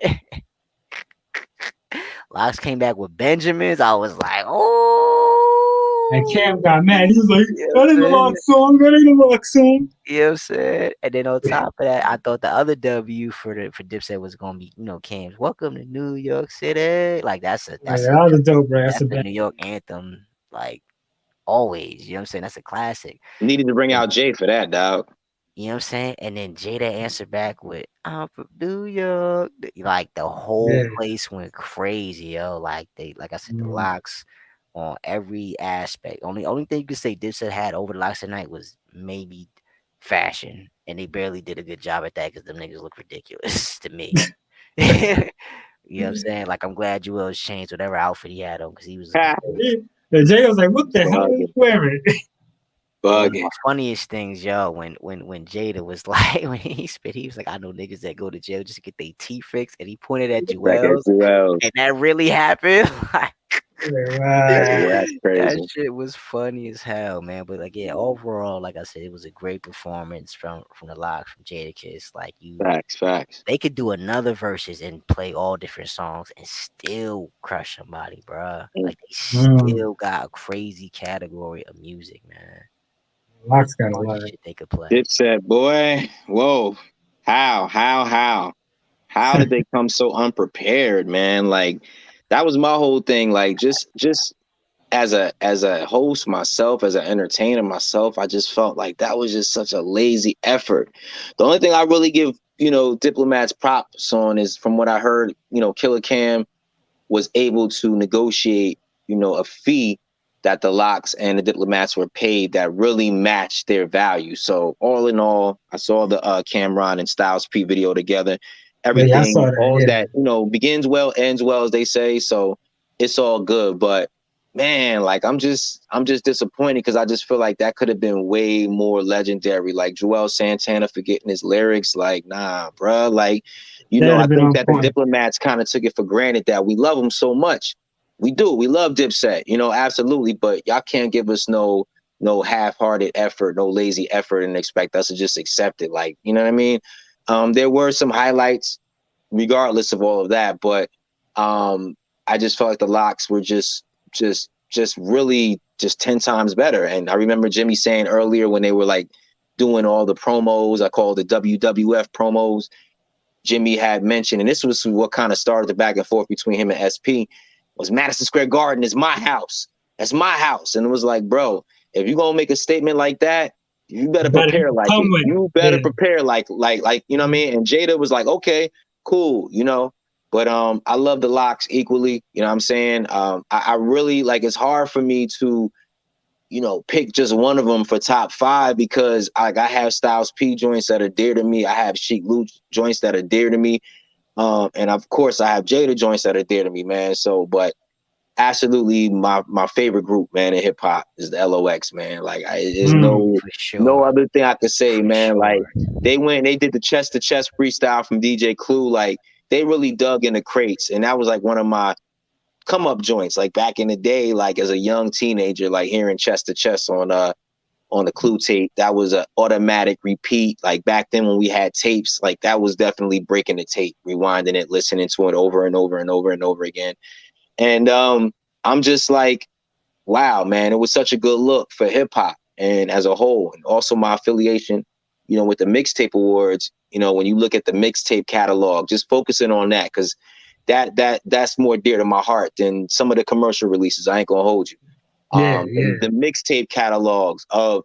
Locks came back with Benjamins. I was like, And oh, Cam got mad. He was like, you know what "That I'm ain't a saying? rock song. That ain't a rock song." You know what I'm saying? And then on top of that, I thought the other W for Dipset was gonna be, Cam's "Welcome to New York City." Like Yeah, that was a dope, bro. That's that's a a bad. New York anthem, like always. You know what I'm saying? That's a classic. Needed to bring out Jay for that, dog. You know what I'm saying? And then Jada answered back with "I'm from New York." Like the whole Yeah. place went crazy, yo. Like I said, the Mm. Locks on every aspect. Only thing you could say Dipset had over the Locks tonight was maybe fashion, and they barely did a good job at that because them niggas look ridiculous to me. You know what I'm saying? Like I'm glad Joel's changed whatever outfit he had on because he was looking crazy. And Jay was like, "What the hell are you Bugging. wearing?" One of Bugging. my funniest things, yo, when Jada was like, when he spit, he was like, I know niggas that go to jail just to get their teeth fixed, and he pointed at Back at Joel's, Joel. and that really happened. Like, Yeah, that's that crazy. shit was funny as hell, man. But like, yeah, overall, like I said, it was a great performance from the Locks, from Jadakiss. Like Facts. they could do another verses and play all different songs and still crush somebody, bruh. Like they Mm. still got a crazy category of music, man. Locks got a Bunch lot. of shit they could play. Dipset, boy. Whoa. How did they come so unprepared, man? Like that was my whole thing. Like just as a host myself, as an entertainer myself, I just felt like that was just such a lazy effort. The only thing I really give, Diplomats props on is from what I heard, Killer Cam was able to negotiate, a fee that the Locks and the Diplomats were paid that really matched their value. So all in all, I saw the Cameron and Styles P video together. Yeah, I saw Everything, that. all of Yeah. that, begins well, ends well, as they say. So it's all good. But man, like I'm just disappointed because I just feel like that could have been way more legendary. Like Joel Santana forgetting his lyrics, like nah, bruh. Like, That'd I have been think on that the point. Diplomats kind of took it for granted that we love them so much. We do. We love Dipset, absolutely. But y'all can't give us no half-hearted effort, no lazy effort, and expect us to just accept it. Like, you know what I mean? There were some highlights, regardless of all of that, but I just felt like the Locks were just really just 10 times better. And I remember Jimmy saying earlier when they were like doing all the promos, I call it the WWF promos, Jimmy had mentioned, and this was what kind of started the back and forth between him and SP, was Madison Square Garden is my house. That's my house. And it was like, bro, if you're gonna make a statement like that, you better You better prepare like come it. with it. You better Yeah. prepare like you know what I mean? And Jada was like, okay, cool, But I love the Locks equally, you know what I'm saying? I really like it's hard for me to pick just one of them for top 5 because I have Styles P joints that are dear to me. I have Chic Luch joints that are dear to me. And of course I have Jada joints that are dear to me, man. So, but absolutely my favorite group, man, in hip hop is the LOX, man. Like, there's For no sure. other thing I could say, For man. Like, sure. they did the chest to chest freestyle from DJ Clue. Like, they really dug in the crates, and that was like one of my come up joints. Like back in the day, like as a young teenager, like hearing chest to chest on the Clue tape, that was an automatic repeat. Like back then when we had tapes, like that was definitely breaking the tape, rewinding it, listening to it over and over and over and over again. And I'm just like, wow, man, it was such a good look for hip hop and as a whole. And also my affiliation, with the mixtape awards, when you look at the mixtape catalog, just focusing on that, because that's more dear to my heart than some of the commercial releases. I ain't gonna hold you. Yeah, And the mixtape catalogs of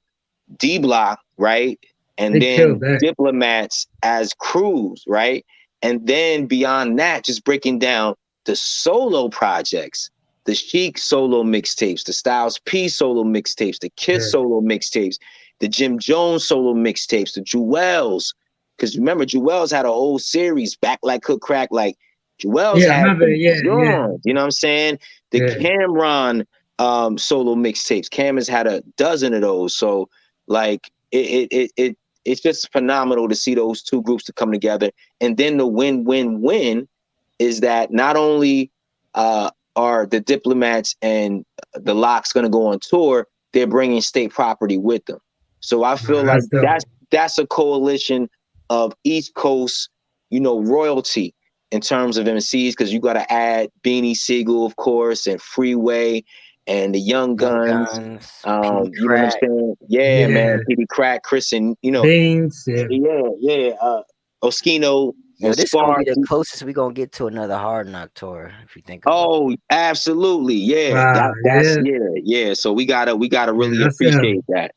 D Block, right? And they killed then that. Diplomats as crews, right? And then beyond that, just breaking down the solo projects, the Chic solo mixtapes, the Styles P solo mixtapes, the Kiss solo mixtapes, the Jim Jones solo mixtapes, the Jewels. Because remember, Jewels had a whole series, Back Like Cook Crack, like Jewels Yeah, I had remember. some Yeah, yeah, Jones, you know what I'm saying? The yeah. Cameron solo mixtapes. Cam has had a dozen of those. So like it's just phenomenal to see those two groups to come together. And then the win-win-win is that not only are the Diplomats and the Locks going to go on tour, they're bringing state property with them. So I feel like That's dope. that's a coalition of East Coast, royalty in terms of MCs, because you got to add Beanie Siegel, of course, and Freeway and the Young Young Guns. Guns, P You know what I'm Crack. saying? Yeah, man. Yeah, Petey Crack, Chris, and Beans. Yeah, yeah. Oskino Yo, and this gonna be the Sparks. closest we gonna get to another Hard Knock tour, if you think about it. Oh, absolutely. Yeah. wow. That's Yeah, yeah. So we gotta yeah. really That's appreciate that.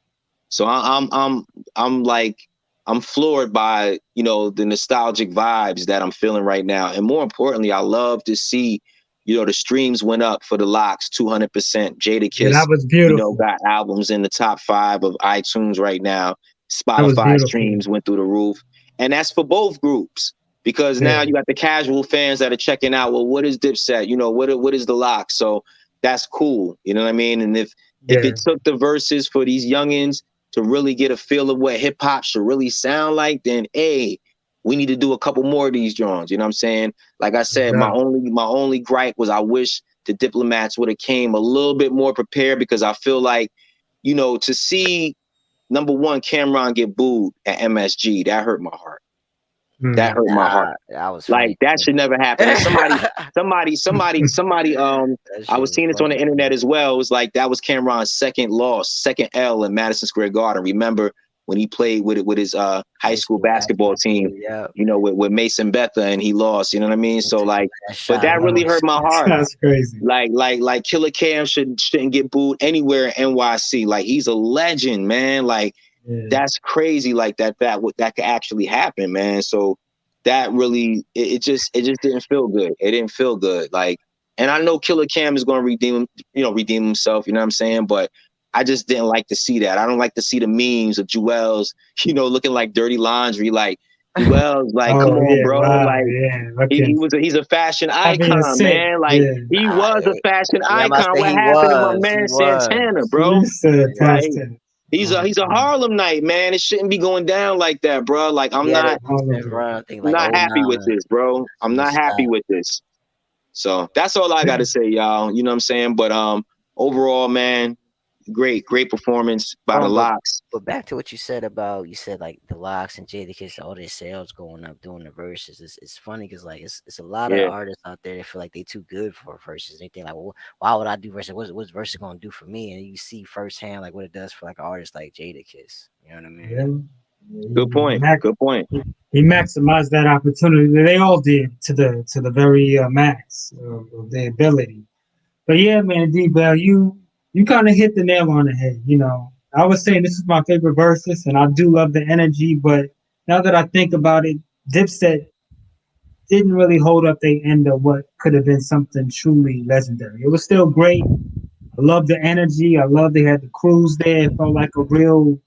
So I'm like I'm floored by the nostalgic vibes that I'm feeling right now, and more importantly, I love to see the streams went up for the Locks 200%. yeah. Jadakiss That was beautiful. got albums in the top 5 of iTunes right now. That was Spotify beautiful. streams went through the roof, and that's for both groups. Because Yeah, now you got the casual fans that are checking out. Well, what is Dipset? What is the Lock? So that's cool. You know what I mean? And if yeah, it took the verses for these youngins to really get a feel of what hip hop should really sound like, then we need to do a couple more of these joints. You know what I'm saying? Like I said, my yeah. only gripe was I wish the Diplomats would have came a little bit more prepared, because I feel like, to see number one Cameron get booed at MSG, that hurt my heart. That hurt my heart. Nah, that was Like funny that to should me. never happen. And somebody, That I shit was was seeing this on funny the to internet me. as well. It was like that was Cameron's second loss, second L in Madison Square Garden. Remember when he played with his high High school school basketball basketball team, team, yeah. with Mason Betha, and he lost, you know what I mean? So Took the like, last but shot. that really hurt my heart. That's crazy. Like Killer Cam shouldn't get booed anywhere in NYC. Like he's a legend, man. Like Yeah, that's crazy. Like that could actually happen, man. So that really it just didn't feel good. It didn't feel good. Like, and I know Killer Cam is going to redeem himself. You know what I'm saying? But I just didn't like to see that. I don't like to see the memes of Jewels, looking like dirty laundry. Like Jewels, like come oh on, yeah, bro. wow, Like yeah. he Okay. was he's a fashion I being icon, sick. man. Like Yeah. he Nah, was a fashion yeah, I'm about to icon. say What he happened to my was. He man Santana, was. bro? You said Like past tense. he's Oh, a man. Harlem night, man. It shouldn't be going down like that, bro. Like He I'm had a not Harlem decent Glow. run, I think I'm like not happy with '09. this, bro. That's I'm when he not happy stopped. with this. So that's all I gotta say, y'all. You know what I'm saying? But overall, man, great performance by the But Locks. back to what you said about like the Locks and Jadakiss, all their sales going up doing the verses. It's funny because like it's a lot of Yeah. artists out there that feel like they too good for verses. They think like, well, why would I do verses? What's verses gonna do for me? And you see firsthand like what it does for like an artist like Jadakiss. You know what I Yeah. mean? Good He, point. Good point. he maximized that opportunity. They all did to the very max of their ability. But yeah, man, D Bell, you kind of hit the nail on the head. I was saying this is my favorite verses, and I do love the energy. But now that I think about it, Dipset didn't really hold up the end of what could have been something truly legendary. It was still great. I love the energy. I love they had the crews there. It felt like a real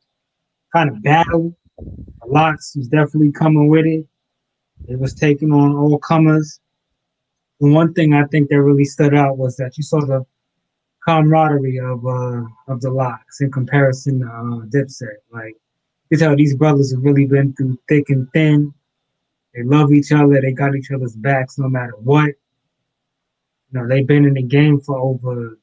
kind of battle. A lot was definitely coming with it. It was taking on all comers. one thing I think that really stood out was that you saw the camaraderie of the Locks in comparison to Dipset. Like you tell these brothers have really been through thick and thin. They love each other. They got each other's backs no matter what. You know, they've been in the game for over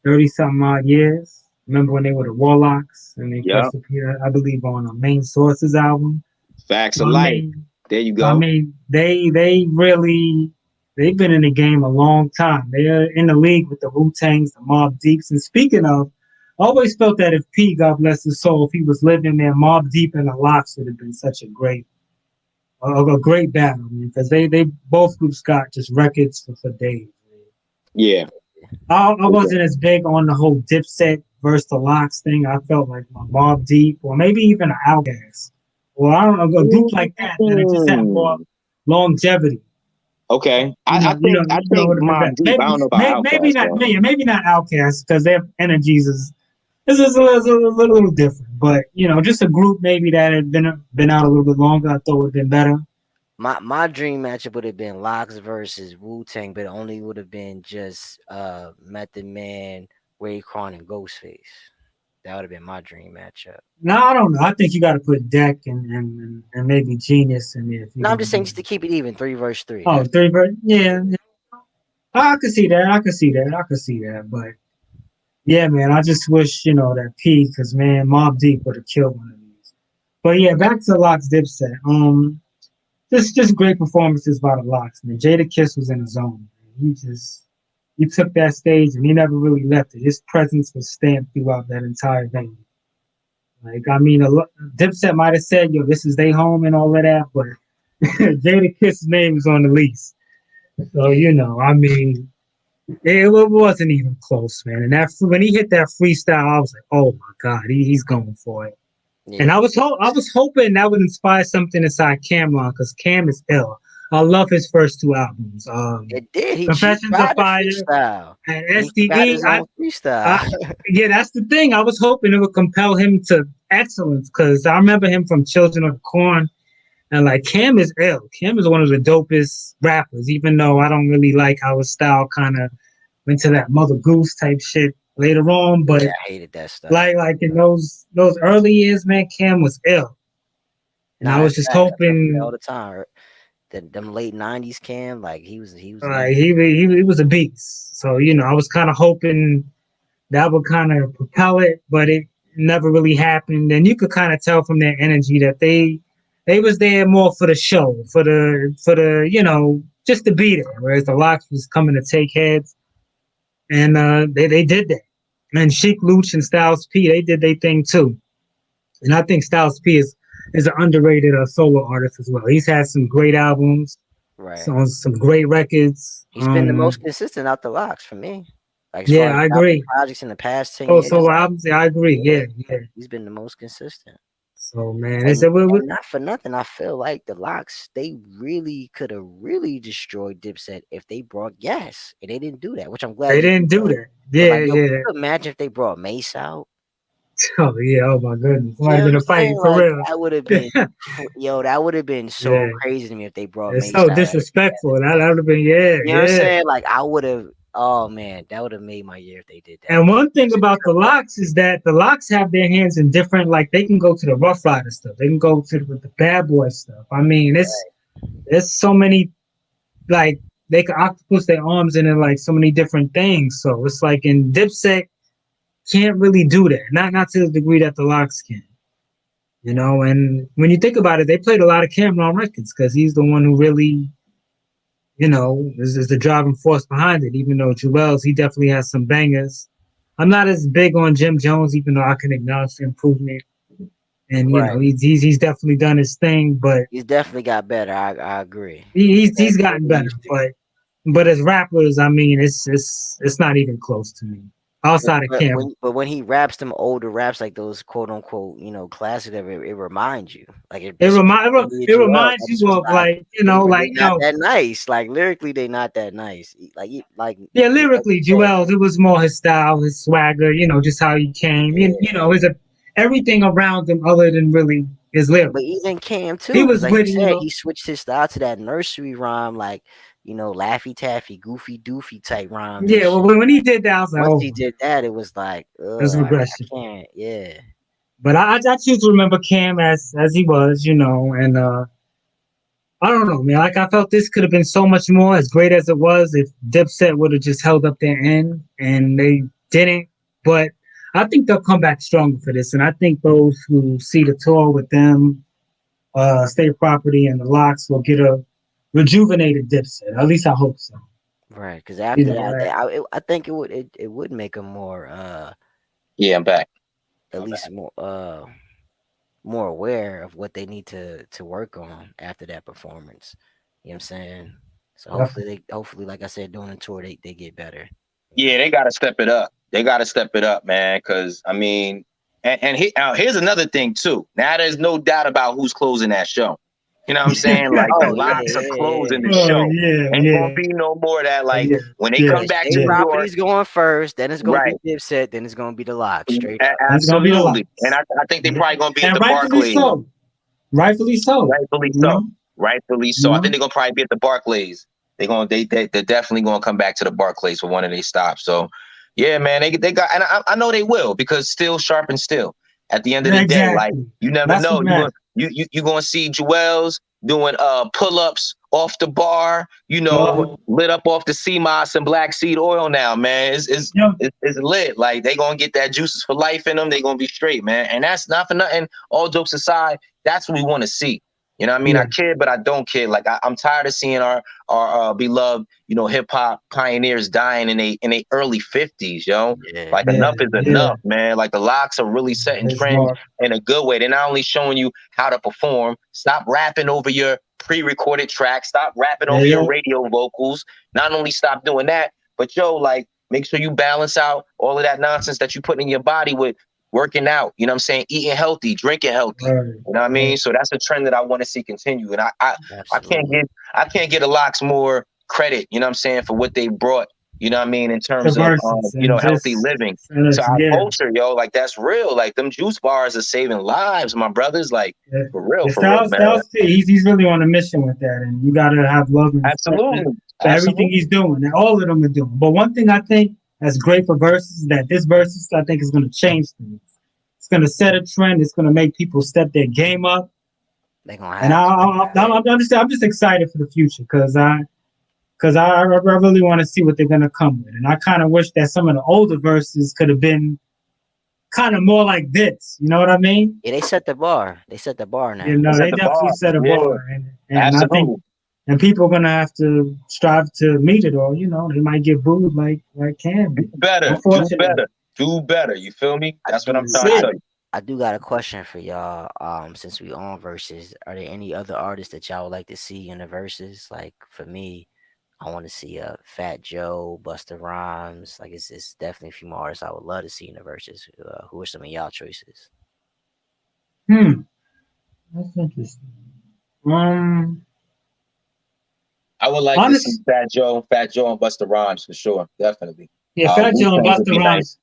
30 something odd years. Remember when they were the Warlocks and they Yeah. first appeared, I believe, on a Main Sources album. Facts So, of life. There you go. I mean, they really they've been in the game a long time. They're in the league with the Wu Tangs, the Mob Deeps. And speaking of, I always felt that if P, God bless his soul, if he was living there, Mob Deep and the Locks would have been such a great battle, man, because they both groups got just records for days. Yeah. I wasn't as big on the whole Dipset versus the Locks thing. I felt like my Mob Deep or maybe even an Outkast. Or I don't know, a group like that it just had more longevity. Okay. I think Would have been Mob better. Deep. I don't know about Maybe Outkast not, though. maybe not Outkast because their energies is a little different. But just a group maybe that had been out a little bit longer. I thought would have been better. My dream matchup would have been Locks versus Wu Tang, but it only would have been just Method Man, Raekwon, and Ghostface. That would have been my dream matchup. No, I don't know. I think you got to put Deck and maybe Genius in there. If you're No, I'm gonna just saying do just to keep it even, 3 versus 3. oh, three verse. Yeah, I could see that. I could see that. I could see that. But yeah, man, I just wish that P, because man, Mob Deep would have killed one of these. But yeah, back to Locks Dipset. Just great performances by the Locks, man. Jada Kiss was in the zone. Man. He took that stage and he never really left it. His presence was stamped throughout that entire venue. Like I mean, Dipset might have said, "Yo, this is their home" and all of that, but Jada Kiss's name is on the lease. So I mean, it wasn't even close, man. And when he hit that freestyle, I was like, "Oh my god, he's going for it." And Yeah, I was hoping that would inspire something inside Cameron because Cam is ill. I love his first two albums. it did. He Confessions of tried to Fire freestyle. and He got SDE. his own freestyle. Yeah, that's the thing. I was hoping it would compel him to excellence because I remember him from Children of Corn. And like Cam is ill. Cam is one of the dopest rappers, even though I don't really like how his style kind of went to that Mother Goose type shit later on. But Yeah, I hated that stuff. like in those early years, man, Cam was ill. And Nah, I was that's just facts. I tell you all hoping the time. Them late '90s Cam, like he was he was a beast. So I was kind of hoping that would kind of propel it, but it never really happened. And you could kind of tell from their energy that they was there more for the show, for the just to be there. Whereas the Locks was coming to take heads, and they did that. And Sheik Luch and Styles P, they did their thing too. And I think Styles P is an underrated solo artist as well. He's had some great albums, right. some great records. He's been the most consistent out the Locks for me. Like as far Yeah, as I agree. projects in the past 10 Oh, years, solo albums, yeah, I agree. Yeah, yeah. he's been the most consistent. So man, And not for nothing, I feel like the Locks, they really could have really destroyed Dipset if they brought Gas, and they didn't do that, which I'm glad they didn't do that. Yeah, like, yo, yeah. can you imagine if they brought Mace out? Oh yeah. Oh my goodness. You know Somebody's what been I'm fighting saying? for Like real. that would have been, that would have been so Yeah. crazy to me if they brought It's Mace so out. disrespectful. That would have been You know what I'm yeah. saying? Like I would have. Oh man, that would have made my year if they did that. And one thing about the Locks is that the Locks have their hands in different. Like they can go to the Rough Rider stuff. They can go to the Bad Boy stuff. I mean, there's so many. Like they can octopus their arms in like so many different things. So it's like in Dipset can't really do that. Not to the degree that the Locks can. And when you think about it, they played a lot of Cameron records because he's the one who really, is the driving force behind it. Even though Jewels, he definitely has some bangers. I'm not as big on Jim Jones, even though I can acknowledge the improvement. And he's definitely done his thing, but he's definitely got better. I agree. He's gotten better, but as rappers, I mean, it's not even close to me. Outside of Cameron. But when he raps them older raps like those quote unquote classics, it reminds you like it reminds you of like not that nice. Like lyrically, they not that nice. Like yeah, lyrically, Jewels, it was more his style, his swagger, just how he came. Yeah. His everything around him other than really his lyrics. But even Cam too, he was like with you said, he switched his style to that nursery rhyme, like Laffy Taffy, Goofy Doofy type rhymes and Yeah, well, shit. when he did that, I was like, Once oh, he did that, it was like, there's I regression. can't. Yeah, But I choose to remember Cam as he was, and I don't know, man. Like I felt this could have been so much more, as great as it was, if Dipset would have just held up their end, and they didn't. But I think they'll come back stronger for this, and I think those who see the tour with them, State Property and the Locks, will get a rejuvenated Dipset. At least I hope so. right. Because You after know, that, like, I think it would make him more Yeah, I'm back. at least more aware of what they need to work on after that performance. You know what I'm saying? So hopefully, like I said, during the tour, they get better. Yeah, they got to step it up. They got to step it up, man. Because I mean, here's another thing too. Now there's no doubt about who's closing that show. You know what I'm saying? Like the Oh yeah, Locks are yeah, closing yeah. the oh show. yeah, Ain't gonna yeah, be no more of that. Like yeah, when they yeah, come Yeah, back State to New yeah. York, Property's going first, then it's gonna right? be Dipset, then it's gonna be the Lock, straight up. It's gonna be the Absolutely. And Locks, I think they probably gonna be at and the rightfully Barclays. so. Rightfully so. Rightfully You so. know, Rightfully you so. I think know. they're gonna probably be at the Barclays. They're definitely gonna come back to the Barclays for one of their stops. So yeah, man, they got, and I know they will, because still sharp and still. At the end of the day, like Exactly. you never That's know. what matters. You gonna see Jewels doing pull-ups off the bar, Yo, lit up off the sea moss and black seed oil now, man. yo, It's lit. Like they gonna get that juices for life in them. They gonna be straight, man. And that's not for nothing. All jokes aside, that's what we want to see. You know what I mean? yeah, I kid, but I don't kid. Like I'm tired of seeing our beloved, hip hop pioneers dying in they early 50s, yo. Yeah, Like yeah, enough is yeah. enough, man. Like the Locks are really setting It's trends more. in a good way. They're not only showing you how to perform. Stop rapping over your pre-recorded tracks. Stop rapping Yeah, over your yeah. radio vocals. Not only stop doing that, but like make sure you balance out all of that nonsense that you put in your body with working out. You know what I'm saying? Eating healthy, drinking healthy. Right, You know what I right. mean? So that's a trend that I want to see continue. And I can't absolutely. get the Locks more credit, you know what I'm saying, for what they brought, you know what I mean, in The terms of verses and healthy just living and to it's, our yeah, culture, yo. Like that's real. Like them juice bars are saving lives, my brothers. Like yeah. for real, man. Styles P, he's really on a mission with that, and you gotta have love and respect Absolutely. for everything Absolutely. he's doing, and all of them are doing. But one thing I think that's great for verses is that this verses I think is going to change things. It's going to set a trend. It's going to make people step their game up, They gonna and have to. I'm just excited for the future because I really want to see what they're going to come with, and I kind of wish that some of the older verses could have been kind of more like this. You know what I mean? Yeah, they set the bar. They set the bar You now. know, It's at they the definitely bar. set a Yeah, bar, and I think absolutely. and people are gonna have to strive to meet it, or they might get booed like Cam Do did. better. Do Unfortunately, better. Do better. You feel me? I That's what I'm do. trying to I tell you. I do got a question for y'all. Since we on verses, are there any other artists that y'all would like to see in the verses? Like for me, I want to see Fat Joe, Busta Rhymes. Like it's definitely a few more artists I would love to see in the verses. Who are some of y'all choices? hmm, that's interesting. Um, I would like to see honest, Fat Joe and Busta Rhymes for sure. Definitely. yeah, Fat Wu Joe and Tang would Busta be nice. Rhymes,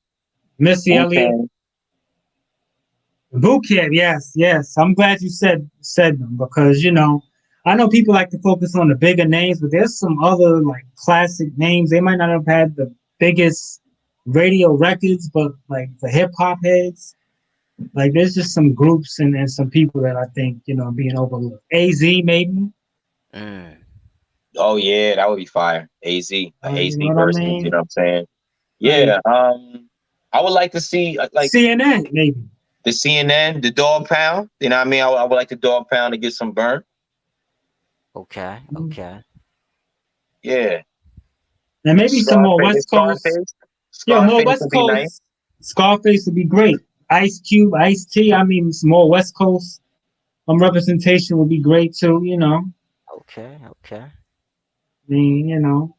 Missy Wu Elliott, Tang. Boot Camp, yes, yes. I'm glad you said them because I know people like to focus on the bigger names, but there's some other like classic names. They might not have had the biggest radio records, but like the hip hop heads, like there's just some groups and some people that I think being overlooked. Az maybe, Mm, Oh yeah, that would be fire. AZ you know what I versus, you mean? know what I'm saying? Like Yeah. I would like to see like CNN maybe. the CNN, the Dog Pound. You know what I mean? I would like the Dog Pound to get some burn. okay, Mm. okay. Yeah. And maybe some more West Coast. Scarface. Yo, more Scarface West would be nice. Coast. Scarface would be great. Ice Cube, Ice T. I mean, some more West Coast representation would be great too. Okay, okay. I mean,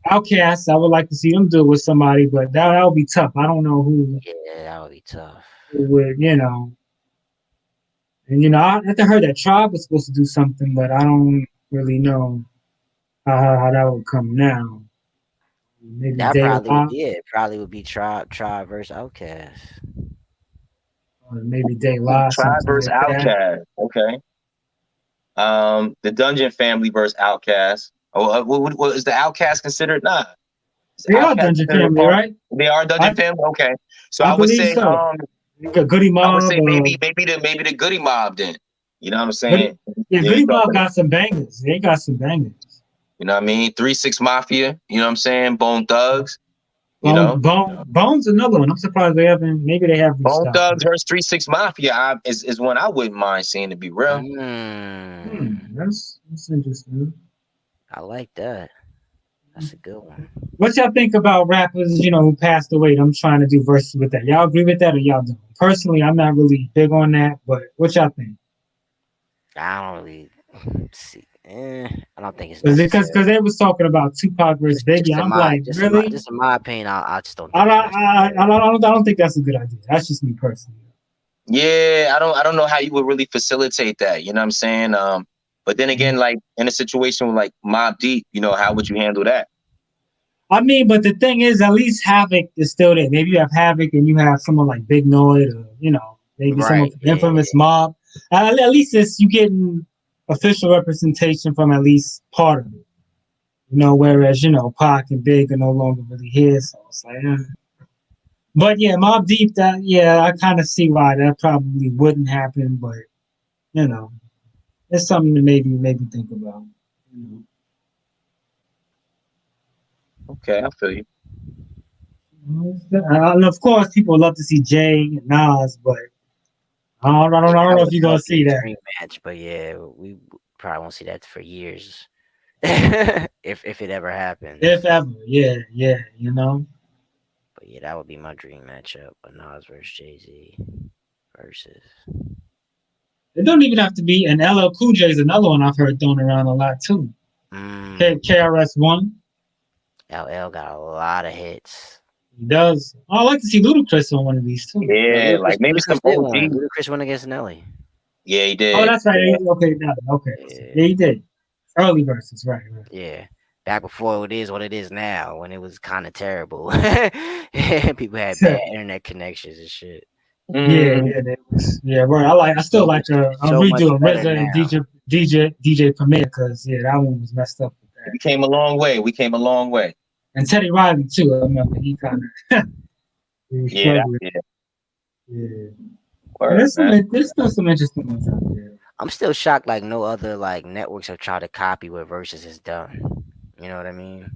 Outcasts. I would like to see them do it with somebody, but that would be tough. I don't know Yeah, that would be tough. who would. And I heard that Tribe was supposed to do something, but I don't really know how that would come now. Maybe That Day probably would Live, be it. Probably would be Tribe versus Outkast. or maybe Day Live, Tribe something versus like that. Outkast. Okay. The Dungeon Family versus Outkast. What is the Outcast considered? Nah. They are Dungeon Family, right? They are Dungeon Family. Okay, so I I would believe say, so. Goody I would Mob. say maybe the Goody Mob then. You know what I'm Goody, saying? yeah, Goody Mob got some bangers. They got some bangers. You know what I mean? 3-6 Mafia. You know what I'm saying? Bone Thugs. You know, Bones another one. I'm surprised they haven't. Maybe they have reached Bone out. Thugs versus 3-6 Mafia is one I wouldn't mind seeing, to be real. That's interesting. I like that. That's a good one. What y'all think about rappers, who passed away? I'm trying to do verses with that. Y'all agree with that or y'all don't? Personally, I'm not really big on that, but what y'all think? I don't really see. I don't think it's Because necessary. they was talking about Tupac versus Biggie. I'm like, really? Just in my opinion, I just don't I think don't, it's necessary. I don't think that's a good idea. That's just me personally. Yeah, I don't know how you would really facilitate that. You know what I'm saying? But then again, like in a situation with like Mobb Deep, how would you handle that? I mean, but the thing is, at least Havoc is still there. Maybe you have Havoc and you have someone like Big Noid, or maybe someone Right. from Yeah. Infamous Mob. At least you getting official representation from at least part of it. Whereas Pac and Big are no longer really here, so it's like. But yeah, Mobb Deep. I kind of see why that probably wouldn't happen, but it's something to maybe think about. Okay, I feel you. And of course, people love to see Jay and Nas, but I don't know if you're gonna see that. Dream match, but yeah, we probably won't see that for years. if it ever happens. If ever, yeah. But yeah, that would be my dream matchup. But Nas versus Jay-Z versus. It don't even have to be. And LL Cool J is another one I've heard thrown around a lot too. KRS-One. LL got a lot of hits. He does. I like to see Ludacris on one of these too. Yeah, like maybe some OG. Ludacris won against Nelly. Yeah, he did. Oh, that's right. Yeah. Okay. Yeah, he did. Early verses, right. Yeah. Back before it is what it is now, when it was kind of terrible. People had bad internet connections and shit. Yeah, right. I still like a redo of RZA and DJ Premier, because that one was messed up with that. We came a long way. And Teddy Riley too. I remember he kind of. Yeah. There's still some interesting ones out there. I'm still shocked. Like no other networks have tried to copy what Verzuz has done. You know what I mean?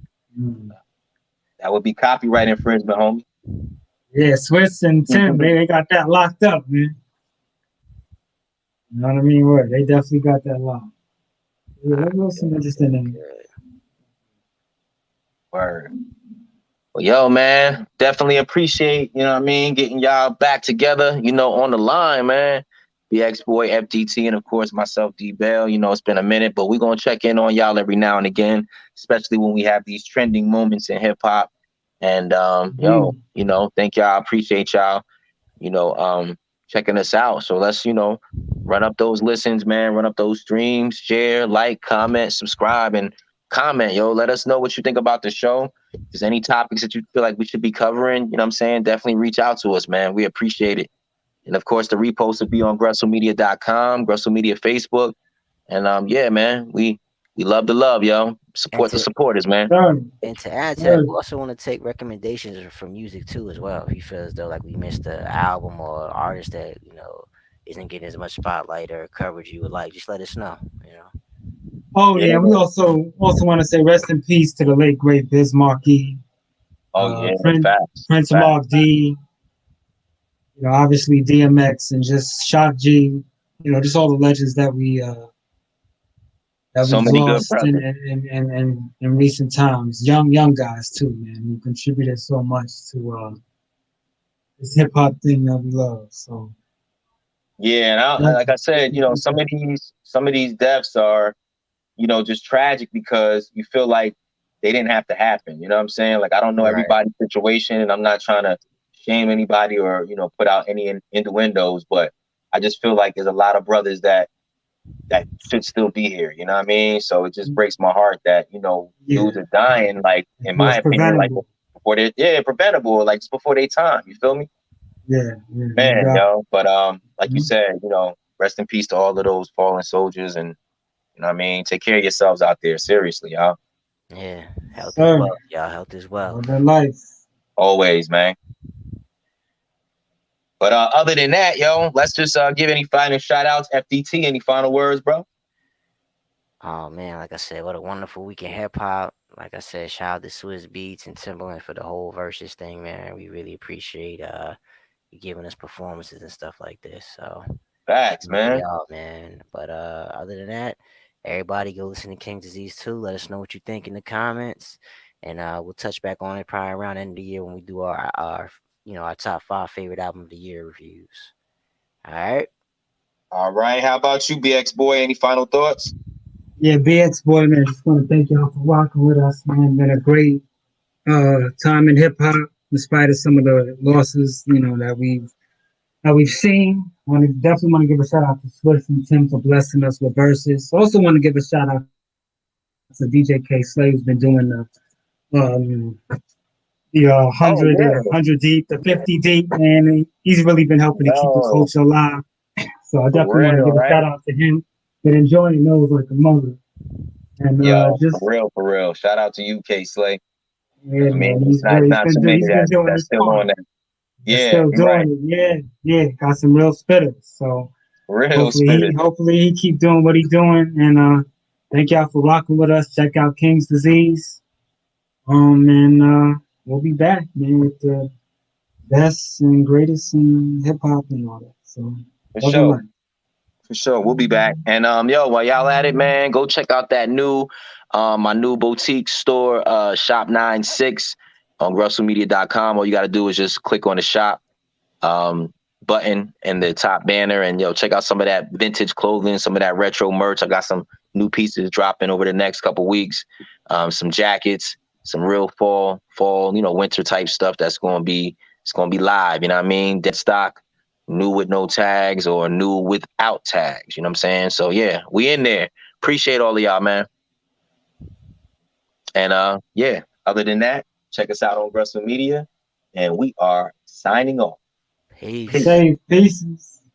That would be copyright infringement, homie. Yeah, Swiss and Tim, they got that locked up, man. You know what I mean? Right. They definitely got that locked. Yeah, there was some interesting things. Word. Well, yo, man, definitely appreciate, getting y'all back together, on the line, man. BX Boy, FDT, and of course myself, D Bell. It's been a minute, but we're gonna check in on y'all every now and again, especially when we have these trending moments in hip hop. And thank y'all. I appreciate y'all, checking us out. So let's, run up those listens, man, run up those streams, share, like, comment, subscribe, and comment, yo. Let us know what you think about the show. If there's any topics that you feel like we should be covering, definitely reach out to us, man. We appreciate it. And of course, the repost will be on GrestleMedia.com, Gressel Media Facebook. And yeah, man, we love the love, yo. Support the supporters, man. And to add to that, we also want to take recommendations for music too, as well. If you feel as though like we missed an album or artist that isn't getting as much spotlight or coverage you would like, just let us know. Oh yeah, we also want to say rest in peace to the late great Biz Markie. Prince Mark D. Obviously DMX and just Shock G. Just all the legends that we lost in recent times. Young guys too, man, who contributed so much to this hip hop thing that we love. So yeah, and like I said, some of these deaths are, just tragic because you feel like they didn't have to happen. You know what I'm saying? Like I don't know everybody's situation, and I'm not trying to shame anybody or put out any innuendos, but I just feel like there's a lot of brothers that should still be here. You know what I mean? So it just breaks my heart that dudes are dying, like in my opinion, like before they preventable, like just before their time. You feel me? Yeah, man, But like you said, rest in peace to all of those fallen soldiers, and take care of yourselves out there. Seriously, y'all. Yeah, health is Sir, wealth, y'all. Health is wealth. all that life. Always, man. But other than that, yo, let's just give any final shout outs. FDT, any final words, bro? Oh man, like I said, what a wonderful week in hip hop. Like I said, shout out to Swiss Beats and Timberland for the whole versus thing, man. We really appreciate you giving us performances and stuff like this. So Facts, shout out to man. y'all, man. But other than that, everybody go listen to King Disease too. Let us know what you think in the comments. And we'll touch back on it probably around the end of the year when we do our our top 5 favorite album of the year reviews. All right. All right. How about you, BX boy? Any final thoughts? Yeah, BX boy, man. Just want to thank y'all for rocking with us, man. Been a great time in hip hop, in spite of some of the losses, that we've seen. Definitely want to give a shout out to Swift and Tim for blessing us with verses. Also want to give a shout out to DJ K Slay, who's been doing Oh, yeah. 100 deep, the 50 deep, and he's really been helping to keep the Yo, culture alive. So I for definitely want to real, give a right? shout out to him. Been enjoying those like a mother, and Yo, for just real, for real. Shout out to you, K Slay. yeah, I mean, man, it's he's not, good. it's not too many He's been doing that's his still on part. that. He's Yeah, still you're right. doing it. Yeah, yeah, got some real spitters. So Real hopefully spirit. he keep doing what he's doing. And thank y'all for rocking with us. Check out King's Disease. And we'll be back, man, with the best and greatest in hip hop and all that. So For love and sure. light. For sure. We'll be back. And yo, while y'all at it, man, go check out that new my new boutique store, Shop 96 on russellmedia.com. All you gotta do is just click on the shop button in the top banner and check out some of that vintage clothing, some of that retro merch. I got some new pieces dropping over the next couple weeks. Some jackets, some real fall, winter type stuff it's gonna be live, you know what I mean? Dead stock, new with no tags or new without tags, you know what I'm saying? So yeah, we in there. Appreciate all of y'all, man. And yeah, other than that, check us out on Russell Media and we are signing off. Peace. Peace. Say pieces.